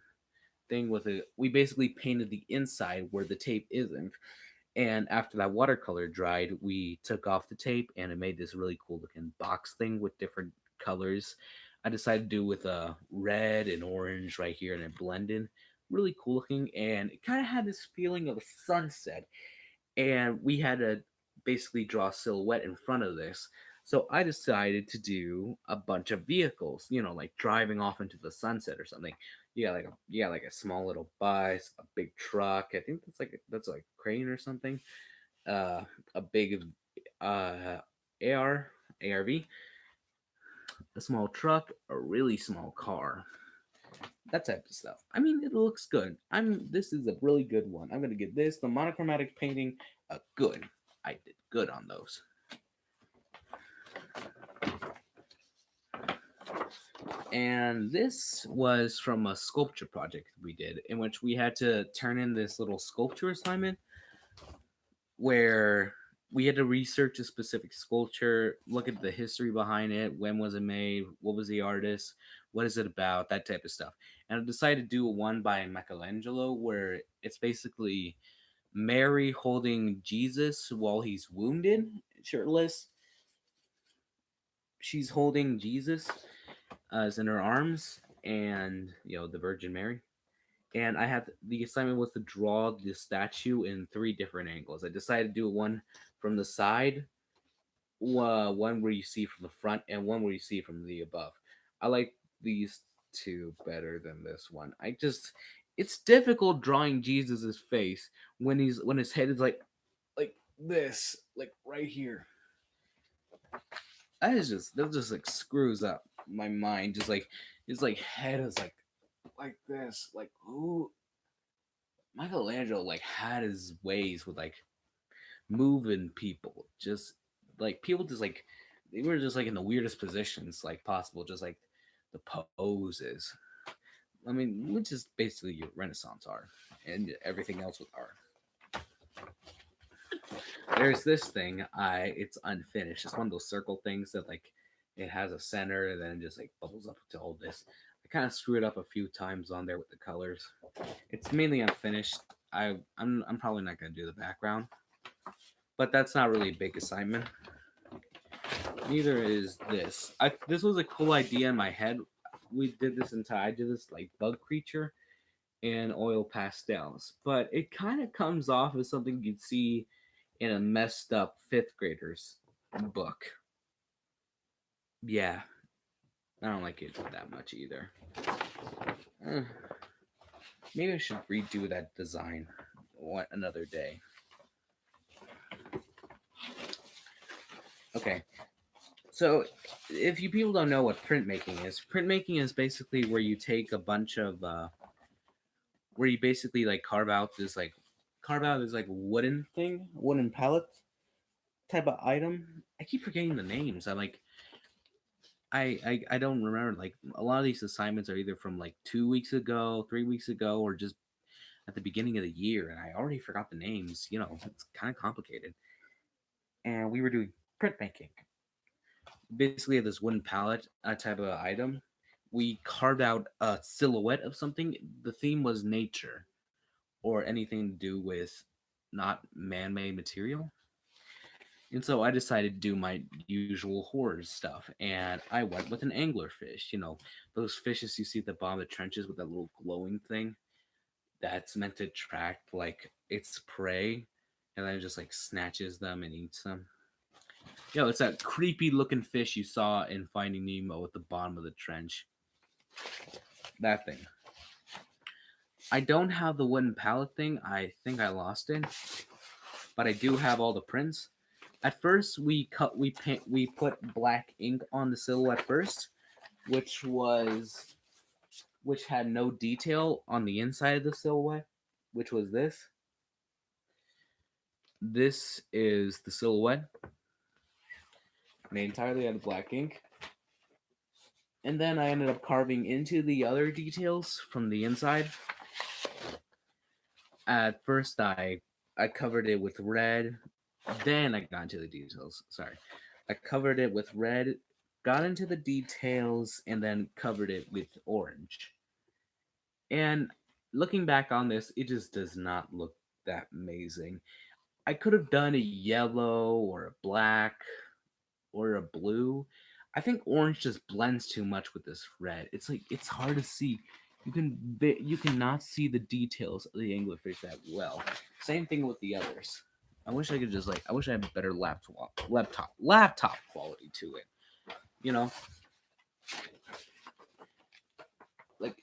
thing with it. We basically painted the inside where the tape isn't. And after that watercolor dried, we took off the tape and it made this really cool looking box thing with different colors. I decided to do with a red and orange right here, and it blended really cool looking, and it kind of had this feeling of a sunset. And we had to basically draw a silhouette in front of this. So I decided to do a bunch of vehicles, like driving off into the sunset or something. You got like a small little bus, a big truck. I think that's like a crane or something. Uh, a big ARV, a small truck, a really small car, that type of stuff. I mean, it looks good. This is a really good one. I'm gonna give this the monochromatic painting a good. I did good on those. And this was from a sculpture project we did, in which we had to turn in this little sculpture assignment where we had to research a specific sculpture, look at the history behind it, when was it made, what was the artist, what is it about, that type of stuff. And I decided to do one by Michelangelo where it's basically Mary holding Jesus while he's wounded, shirtless. She's holding Jesus as in her arms, and the Virgin Mary. And I had the assignment was to draw the statue in three different angles. I decided to do one from the side, one where you see from the front, and one where you see from the above. I like these two better than this one. It's difficult drawing Jesus's face when his head is like this, like right here. That just like screws up my mind. Just like his like head is like this. Like who Michelangelo like had his ways with like moving people. Just like people just like they were just like in the weirdest positions like possible, just like the poses. I mean, which is basically your Renaissance art and everything else with art. There's this thing, it's unfinished. It's one of those circle things that like it has a center and then just like bubbles up to all this. I kind of screwed up a few times on there with the colors. It's mainly unfinished. I'm probably not gonna do the background, but that's not really a big assignment. Neither is this. This was a cool idea in my head. We did this entire. I did this like bug creature and oil pastels, but it kind of comes off as something you'd see in a messed up fifth grader's book. Yeah, I don't like it that much either. Eh, maybe I should redo that design another day. Okay, so if you people don't know what printmaking is basically where you take a bunch of where you basically like carve out this like wooden palette type of item. I keep forgetting the names. I don't remember. Like a lot of these assignments are either from like 2 weeks ago, 3 weeks ago, or just at the beginning of the year, and I already forgot the names. You know, it's kind of complicated. And we were doing printmaking. Basically, this wooden palette type of item. We carved out a silhouette of something. The theme was nature or anything to do with not man-made material. And so I decided to do my usual horror stuff, and I went with an anglerfish. You know, those fishes you see at the bottom of the trenches with that little glowing thing that's meant to attract like its prey, and then it just like snatches them and eats them. You know, it's that creepy looking fish you saw in Finding Nemo at the bottom of the trench. That thing. I don't have the wooden palette thing. I think I lost it, but I do have all the prints. At first, we put black ink on the silhouette first, which was which had no detail on the inside of the silhouette, which was this. This is the silhouette made entirely out of black ink. And then I ended up carving into the other details from the inside. At first, I covered it with red. Then I got into the details. Sorry, I covered it with red, got into the details, and then covered it with orange. And looking back on this, it just does not look that amazing. I could have done a yellow or a black or a blue. I think orange just blends too much with this red. It's like it's hard to see. You cannot see the details of the anglerfish that well. Same thing with the others. I wish I could just I wish I had better laptop quality to it. You know, like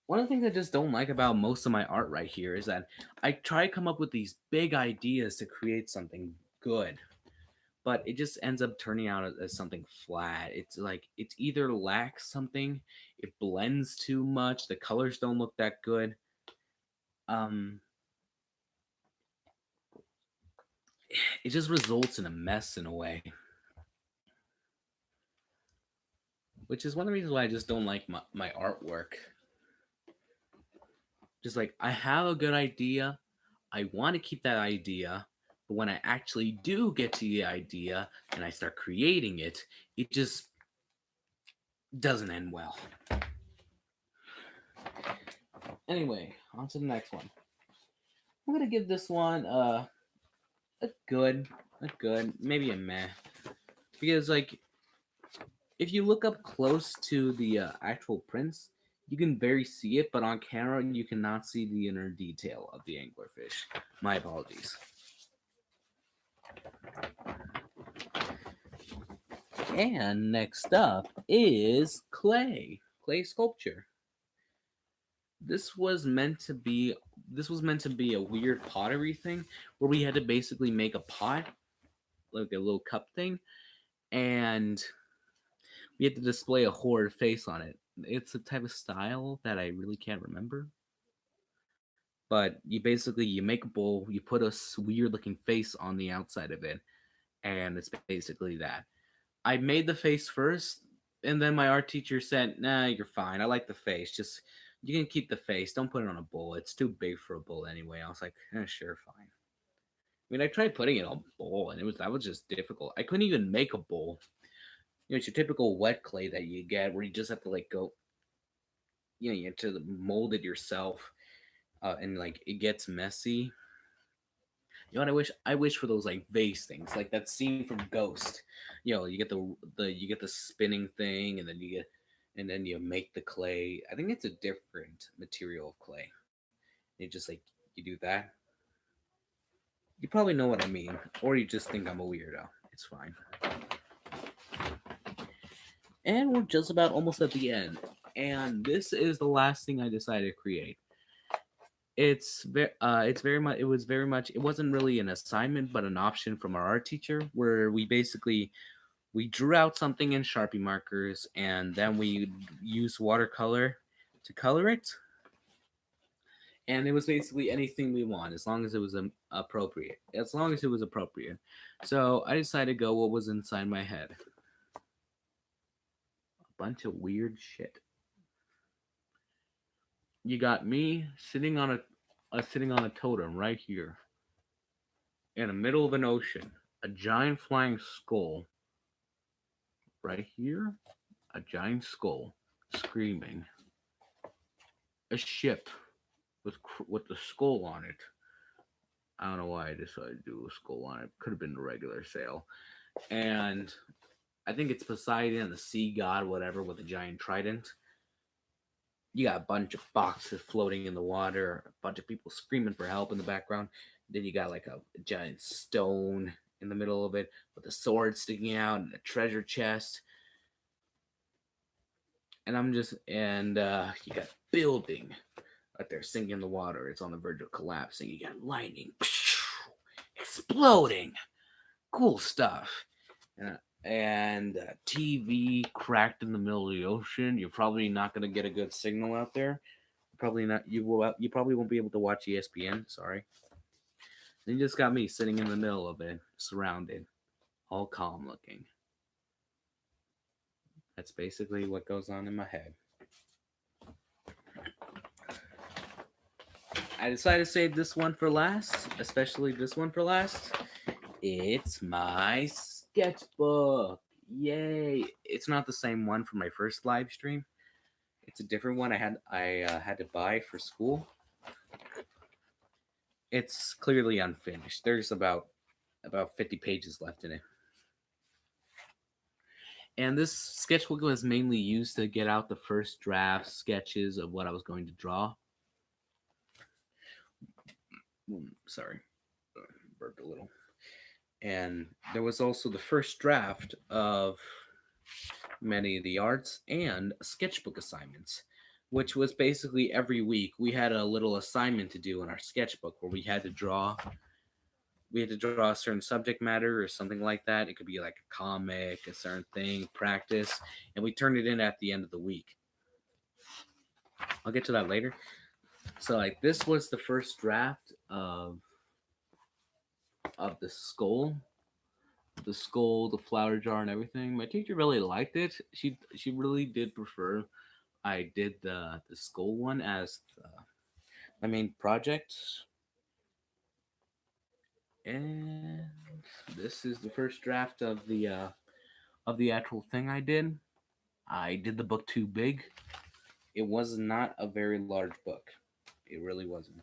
one of the things I just don't like about most of my art right here is that I try to come up with these big ideas to create something good, but it just ends up turning out as something flat. It's like it's either lacks something, it blends too much, the colors don't look that good. Um, it just results in a mess in a way, which is one of the reasons why I just don't like my artwork. Just like I have a good idea, I want to keep that idea, but when I actually do get to the idea and I start creating it, it just doesn't end well. Anyway, on to the next one. I'm gonna give this one a good, maybe a meh, because like if you look up close to the actual prints, you can very see it, but on camera you cannot see the inner detail of the anglerfish. My apologies. And next up is clay sculpture. This was meant to be a weird pottery thing where we had to basically make a pot, like a little cup thing, and we had to display a horror face on it. It's a type of style that I really can't remember. But you make a bowl, you put a weird looking face on the outside of it, and it's basically that. I made the face first, and then my art teacher said, "Nah, you're fine. I like the face. Just you can keep the face. Don't put it on a bowl. It's too big for a bowl anyway." I was like, "Sure, fine." I mean, I tried putting it on a bowl, and that was just difficult. I couldn't even make a bowl. You know, it's your typical wet clay that you get where you just have to like go, you know, you have to mold it yourself. and like it gets messy. You know what I wish? I wish for those like vase things, like that scene from Ghost. You know, you get the spinning thing, and then you make the clay. I think it's a different material of clay. You just like you do that. You probably know what I mean, or you just think I'm a weirdo. It's fine. And we're just about almost at the end. And this is the last thing I decided to create. It's very much. It was very much. It wasn't really an assignment, but an option from our art teacher, where we drew out something in Sharpie markers, and then we used watercolor to color it. And it was basically anything we want, as long as it was appropriate. As long as it was appropriate. So I decided to go what was inside my head. A bunch of weird shit. You got me sitting on a totem right here in the middle of an ocean. A giant flying skull right here. A giant skull screaming. A ship with the skull on it. I don't know why I decided to do a skull on it. Could have been a regular sail. And I think it's Poseidon, the sea god, whatever, with a giant trident. You got a bunch of boxes floating in the water, a bunch of people screaming for help in the background. Then you got like a giant stone in the middle of it with a sword sticking out and a treasure chest. And you got building right there sinking in the water. It's on the verge of collapsing. You got lightning exploding. Cool stuff. And TV cracked in the middle of the ocean. You're probably not going to get a good signal out there. Probably not. You probably won't be able to watch ESPN. Sorry. Then you just got me sitting in the middle of it, surrounded, all calm looking. That's basically what goes on in my head. I decided to save this one for last, especially this one for last. It's my sketchbook. Yay! It's not the same one from my first live stream. It's a different one I had to buy for school. It's clearly unfinished. There's about 50 pages left in it. And this sketchbook was mainly used to get out the first draft sketches of what I was going to draw. Sorry, burped a little. And there was also the first draft of many of the arts and sketchbook assignments, which was basically every week we had a little assignment to do in our sketchbook where we had to draw a certain subject matter or something like that. It could be like a comic, a certain thing, practice, and we turned it in at the end of the week. I'll get to that later. So like this was the first draft of the skull, the flower jar, and everything. My teacher really liked it. She really did prefer I did the skull one as my main project. And this is the first draft of the actual thing I did. I did the book too big. It was not a very large book. It really wasn't.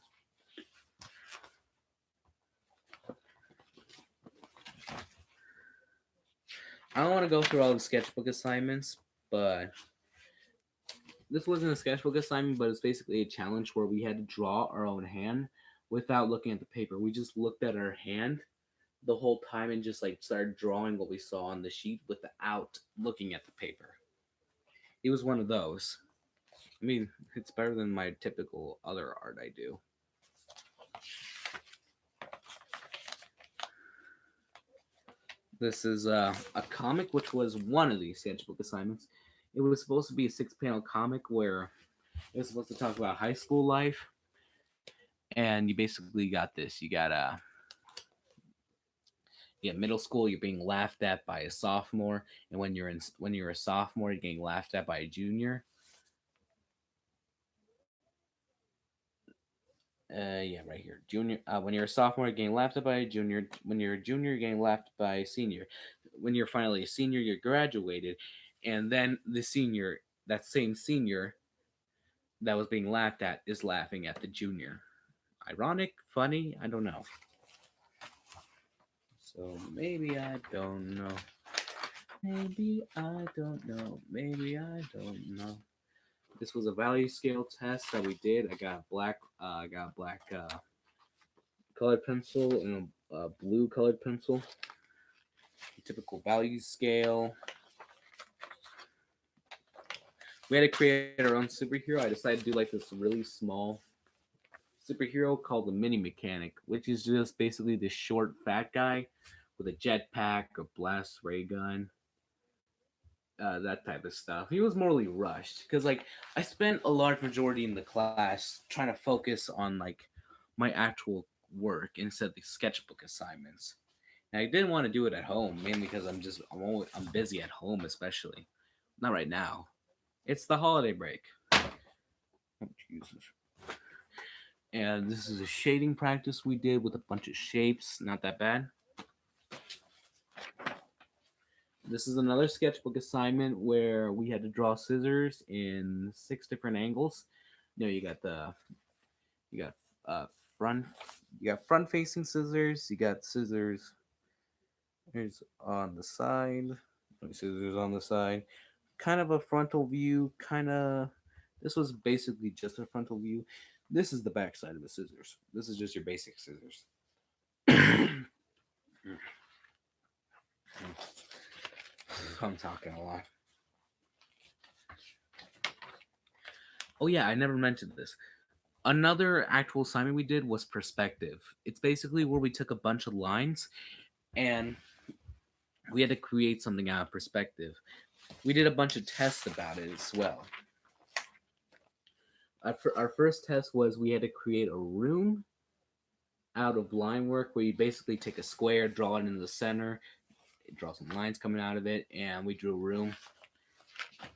I don't want to go through all the sketchbook assignments, but this wasn't a sketchbook assignment, but it's basically a challenge where we had to draw our own hand without looking at the paper. We just looked at our hand the whole time and just like started drawing what we saw on the sheet without looking at the paper. It was one of those. I mean, it's better than my typical other art I do. This is a comic, which was one of these sketchbook assignments. It was supposed to be a 6 panel comic where it was supposed to talk about high school life. And you basically got this. You get middle school, you're being laughed at by a sophomore, and when you're a sophomore, you're getting laughed at by a junior. Yeah, right here. Junior. When you're a sophomore, you're getting laughed at by a junior. When you're a junior, you're getting laughed by a senior. When you're finally a senior, you're graduated, and then that same senior that was being laughed at, is laughing at the junior. Ironic, funny, I don't know. So maybe I don't know. Maybe I don't know. Maybe I don't know. This was a value scale test that we did. I got a black colored pencil and a blue colored pencil. Typical value scale. We had to create our own superhero. I decided to do like this really small superhero called the Mini Mechanic, which is just basically this short, fat guy with a jetpack, a blast ray gun, that type of stuff. He was morally rushed because like I spent a large majority in the class trying to focus on like my actual work instead of the sketchbook assignments. And I didn't want to do it at home mainly because I'm busy at home, especially not right now. It's the holiday break. Oh, Jesus. And this is a shading practice we did with a bunch of shapes. Not that bad. This is another sketchbook assignment where we had to draw scissors in 6 different angles. You got uh front you got front facing scissors. You got scissors. Here's on the side. Scissors on the side. Kind of a frontal view. Kind of. This was basically just a frontal view. This is the back side of the scissors. This is just your basic scissors. I'm talking a lot. Oh yeah, I never mentioned this. Another actual assignment we did was perspective. It's basically where we took a bunch of lines and we had to create something out of perspective. We did a bunch of tests about it as well. Our first test was we had to create a room out of line work where you basically take a square, draw it in the center, draw some lines coming out of it, and we drew a room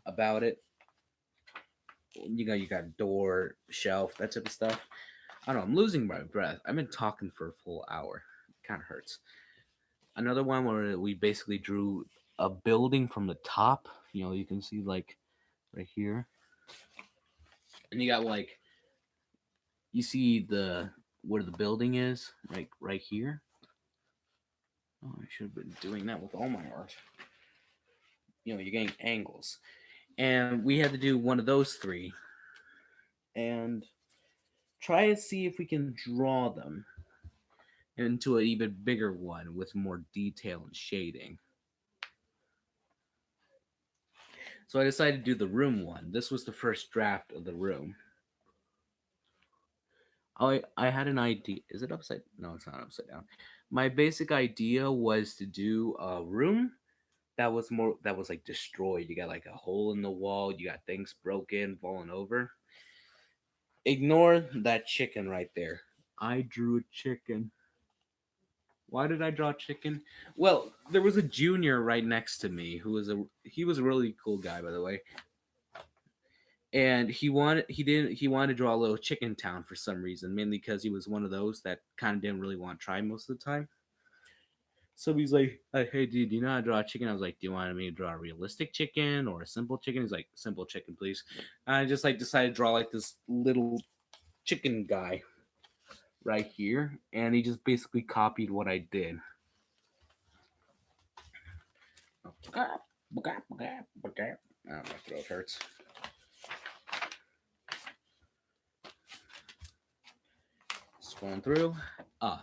about it. You got door, shelf, that type of stuff. I don't know. I'm losing my breath. I've been talking for a full hour. It kind of hurts. Another one where we basically drew a building from the top. You can see like right here, and you got like you see the where the building is, right here. Oh, I should have been doing that with all my art. You're getting angles, and we had to do one of those three, and try to see if we can draw them into an even bigger one with more detail and shading. So I decided to do the room one. This was the first draft of the room. I had an idea. Is it upside? No, it's not upside down. My basic idea was to do a room that was like destroyed. You got like a hole in the wall. You got things broken, falling over. Ignore that chicken right there. I drew a chicken. Why did I draw chicken? Well, there was a junior right next to me he was a really cool guy, by the way. And he wanted to draw a little chicken town for some reason, mainly because he was one of those that kind of didn't really want to try most of the time. So he's like, "Hey, dude, do you know how to draw a chicken?" I was like, "Do you want me to draw a realistic chicken or a simple chicken?" He's like, "Simple chicken, please." And I just like decided to draw like this little chicken guy right here, and he just basically copied what I did. Oh, my throat hurts. Scrolling through.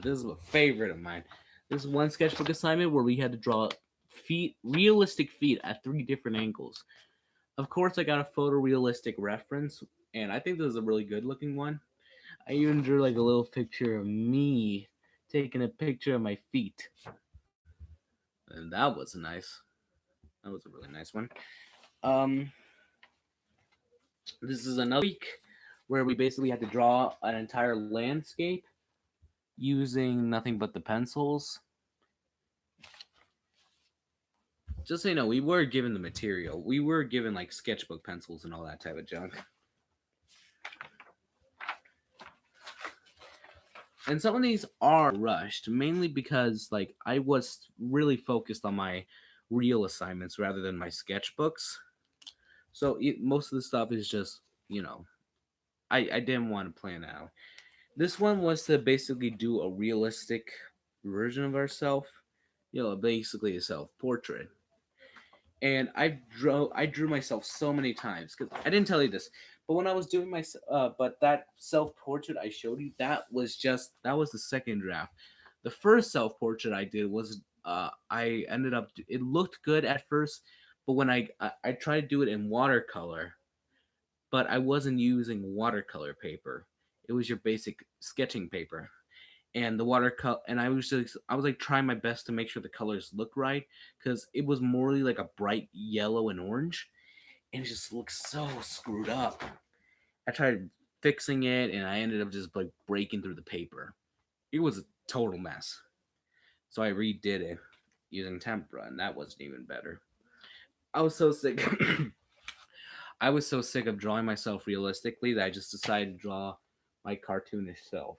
This is a favorite of mine. This is one sketchbook assignment where we had to draw realistic feet at 3 different angles. Of course, I got a photorealistic reference, and I think this is a really good looking one. I even drew like a little picture of me taking a picture of my feet. And that was nice. That was a really nice one. Um, this is another week where we basically had to draw an entire landscape using nothing but the pencils. Just so you know, we were given the material. We were given like sketchbook pencils and all that type of junk. And some of these are rushed, mainly because like I was really focused on my real assignments rather than my sketchbooks. So most of the stuff is just, I didn't want to plan out. This one was to basically do a realistic version of ourselves, basically a self portrait. And I drew myself so many times because I didn't tell you this, but when I was doing but that self portrait I showed you, that was the second draft. The first self portrait I did was I ended up it looked good at first, but when I tried to do it in watercolor, but I wasn't using watercolor paper. It was your basic sketching paper, and the watercolor, and I was like trying my best to make sure the colors looked right because it was more like a bright yellow and orange, and it just looked so screwed up. I tried fixing it, and I ended up just like breaking through the paper. It was a total mess. So I redid it using tempera, and that wasn't even better. I was so sick. I was so sick of drawing myself realistically that I just decided to draw my cartoonish self.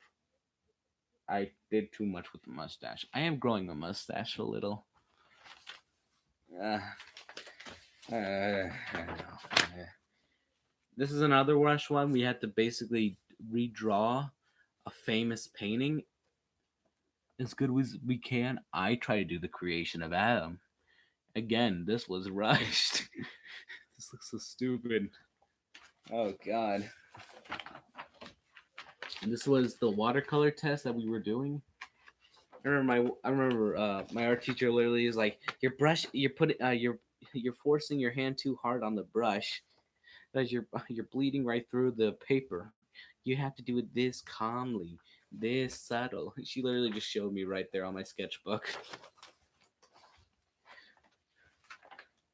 I did too much with the mustache. I am growing a mustache a little. Uh, I don't know. This is another rush one. We had to basically redraw a famous painting as good as we can. I try to do the creation of Adam. Again, this was rushed. This looks so stupid. Oh god. And this was the watercolor test that we were doing. I remember my art teacher literally is like, your brush, you're forcing your hand too hard on the brush, that you're bleeding right through the paper. You have to do it this calmly, this subtle. She literally just showed me right there on my sketchbook.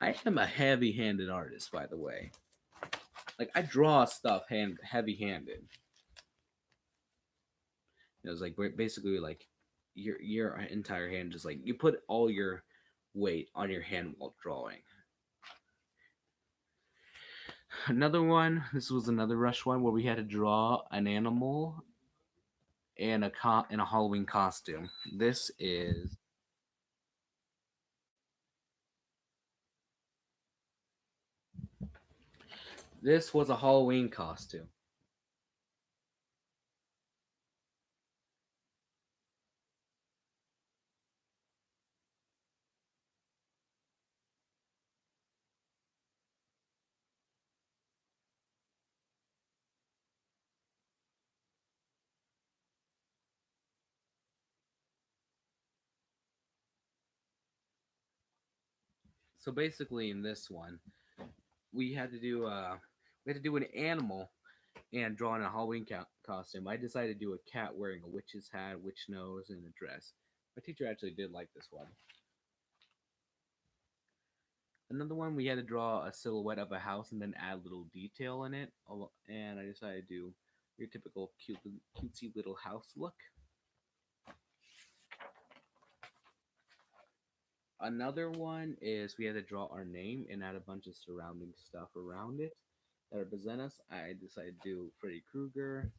I am a heavy-handed artist, by the way. Like I draw stuff heavy-handed. It was like basically like your entire hand, just like you put all your weight on your hand while drawing. Another one. This was another rush one where we had to draw an animal and in a Halloween costume. This was a Halloween costume. So basically, in this one, we had to do an animal and draw in a Halloween costume. I decided to do a cat wearing a witch's hat, witch nose, and a dress. My teacher actually did like this one. Another one, we had to draw a silhouette of a house and then add little detail in it. And I decided to do your typical cutesy little house look. Another one is we had to draw our name and add a bunch of surrounding stuff around it that represent us. I decided to do Freddy Krueger,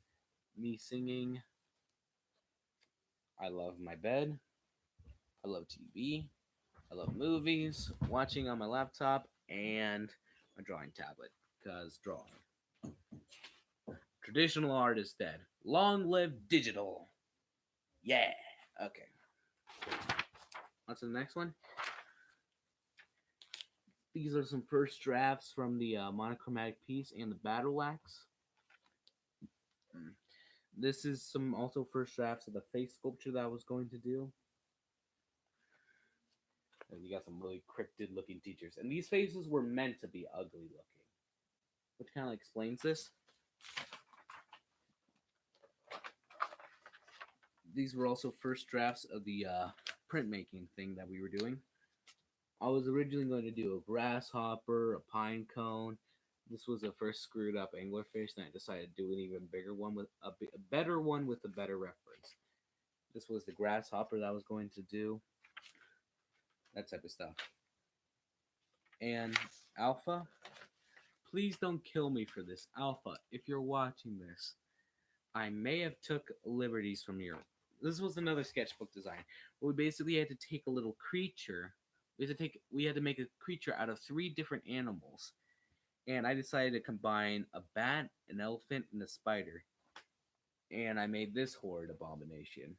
me singing, I love my bed, I love TV, I love movies, watching on my laptop, and my drawing tablet. Because drawing. Traditional art is dead. Long live digital. Yeah. Okay. On to the next one. These are some first drafts from the monochromatic piece and the battle axe. This is some also first drafts of the face sculpture that I was going to do. And you got some really cryptid looking teachers. And these faces were meant to be ugly looking, which kind of explains this. These were also first drafts of the printmaking thing that we were doing. I was originally going to do a grasshopper, a pine cone. This was the first screwed up anglerfish, and I decided to do an even bigger one with a better one with a better reference. This was the grasshopper that I was going to do. That type of stuff. And Alpha, please don't kill me for this. Alpha, if you're watching this, I may have took liberties from your. This was another sketchbook design where we basically had to take a little creature. We had to make a creature out of 3 different animals, and I decided to combine a bat, an elephant, and a spider. and I made this horrid abomination.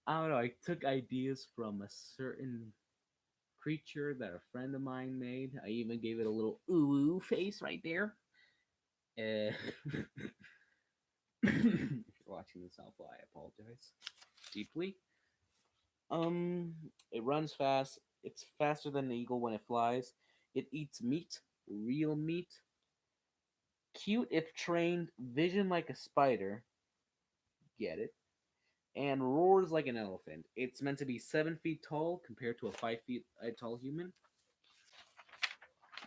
I don't know. I took ideas from a certain creature that a friend of mine made. I even gave it a little ooh face right there. If you're watching this alpha, I apologize deeply. It runs fast. It's faster than an eagle when it flies. It eats meat, real meat. Cute if trained. Vision like a spider. Get it? And roars like an elephant. It's meant to be 7 feet tall compared to a 5 feet tall human.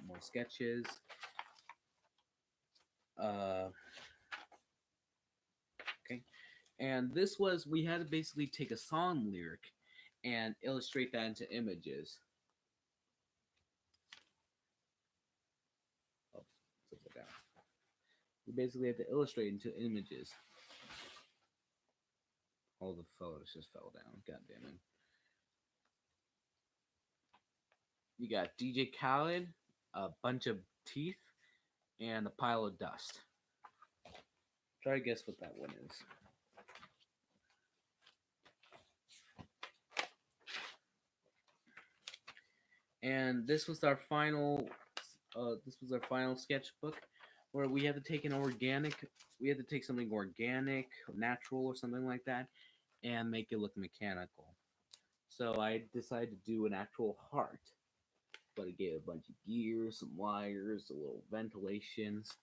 More sketches. Okay. And this was, we had to basically take a song lyric and illustrate that into images. Oh, flip it down. We basically had to illustrate into images. All the photos just fell down. God damn it. You got DJ Khaled, a bunch of teeth, and a pile of dust. Try to guess what that one is. And this was our final. This was our final sketchbook, where we had to take an organic. We had to take something organic, natural, or something like that, and make it look mechanical. So I decided to do an actual heart, but it gave a bunch of gears, some wires, a little ventilations,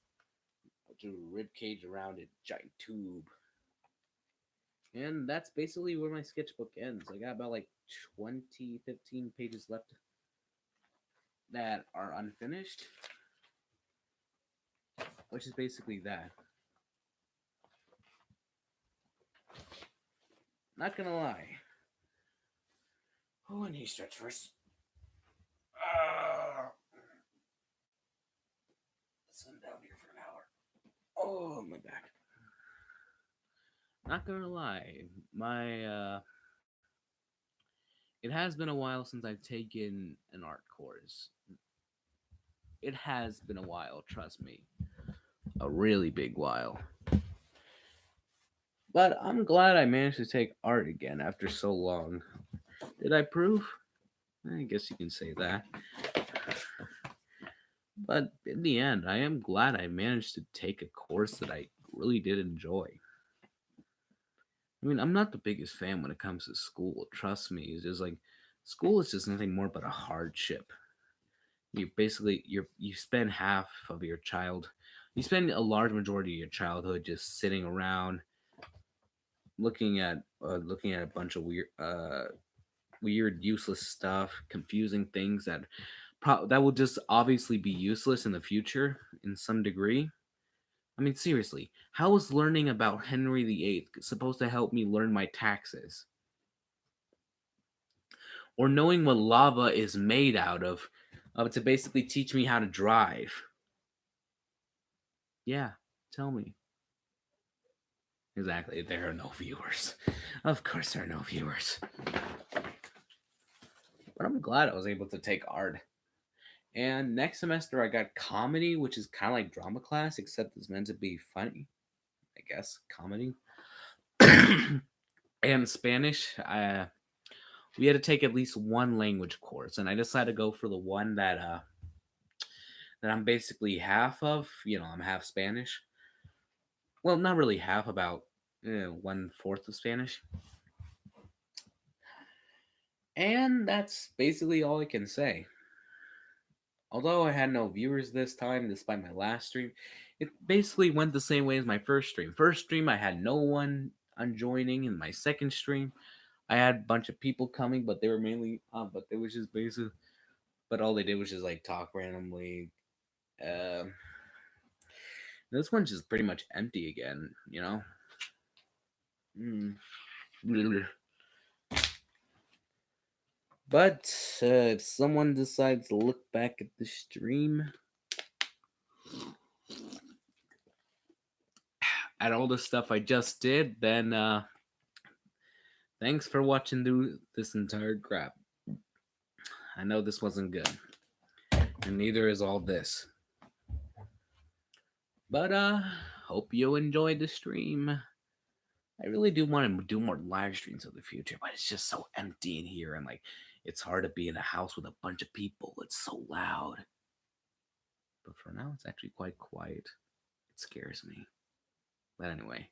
a rib cage around it, giant tube. And that's basically where my sketchbook ends. I got about like 20, 15 pages left that are unfinished, which is basically that. Not gonna lie. Oh, I need to stretch first. Sit down here for an hour. Oh, my back. Not gonna lie, it has been a while since I've taken an art course. It has been a while, trust me. A really big while. But I'm glad I managed to take art again after so long. Did I prove? I guess you can say that. But in the end, I am glad I managed to take a course that I really did enjoy. I mean, I'm not the biggest fan when it comes to school. Trust me, it's just like school is just nothing more but a hardship. You spend half of your you spend a large majority of your childhood just sitting around looking at a bunch of weird useless stuff, confusing things that will just obviously be useless in the future in some degree. I mean, seriously, how is learning about Henry VIII supposed to help me learn my taxes? Or knowing what lava is made out of to basically teach me how to drive? Yeah, tell me. Exactly, there are no viewers. Of course, there are no viewers. But I'm glad I was able to take art. And next semester, I got comedy, which is kind of like drama class, except it's meant to be funny. I guess comedy. And Spanish, we had to take at least one language course, and I decided to go for the one that I'm basically half of. I'm half Spanish. Well, not really half, about 1/4 of Spanish. And that's basically all I can say. Although I had no viewers this time, despite my last stream, it basically went the same way as my first stream. First stream, I had no one joining. In my second stream, I had a bunch of people coming, but they were mainly, but they was just basically, but all they did was just like talk randomly. This one's just pretty much empty again, you know? But if someone decides to look back at the stream, at all the stuff I just did, then thanks for watching through this entire crap. I know this wasn't good, and neither is all this. But hope you enjoyed the stream. I really do want to do more live streams in the future, but it's just so empty in here, and like it's hard to be in a house with a bunch of people. It's so loud. But for now, it's actually quite quiet. It scares me. But anyway,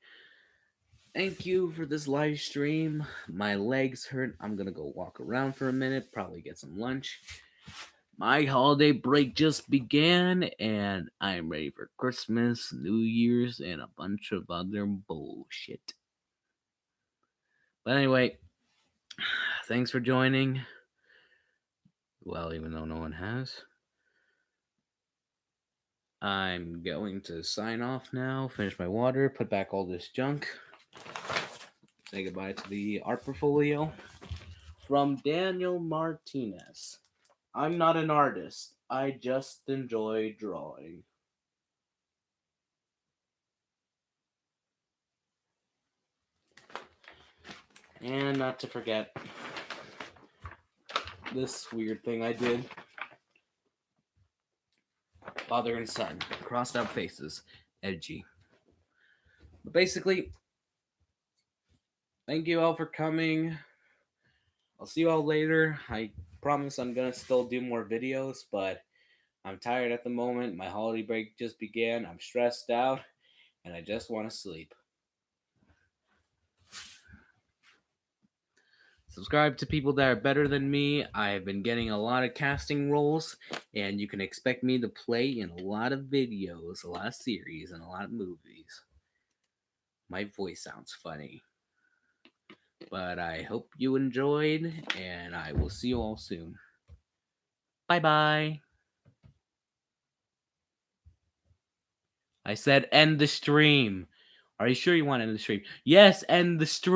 thank you for this live stream. My legs hurt. I'm gonna go walk around for a minute, probably get some lunch. My holiday break just began, and I'm ready for Christmas, New Year's, and a bunch of other bullshit. But anyway, thanks for joining. Well, even though no one has. I'm going to sign off now, finish my water, put back all this junk. Say goodbye to the art portfolio. From Daniel Martinez. I'm not an artist. I just enjoy drawing. And not to forget this weird thing I did. Father and son. Crossed out faces. Edgy. But basically, thank you all for coming. I'll see you all later. I promise I'm going to still do more videos, but I'm tired at the moment. My holiday break just began. I'm stressed out, and I just want to sleep. Subscribe to people that are better than me. I've been getting a lot of casting roles, and you can expect me to play in a lot of videos, a lot of series, and a lot of movies. My voice sounds funny. But I hope you enjoyed, and I will see you all soon. Bye-bye. I said end the stream. Are you sure you want to end the stream? Yes, end the stream.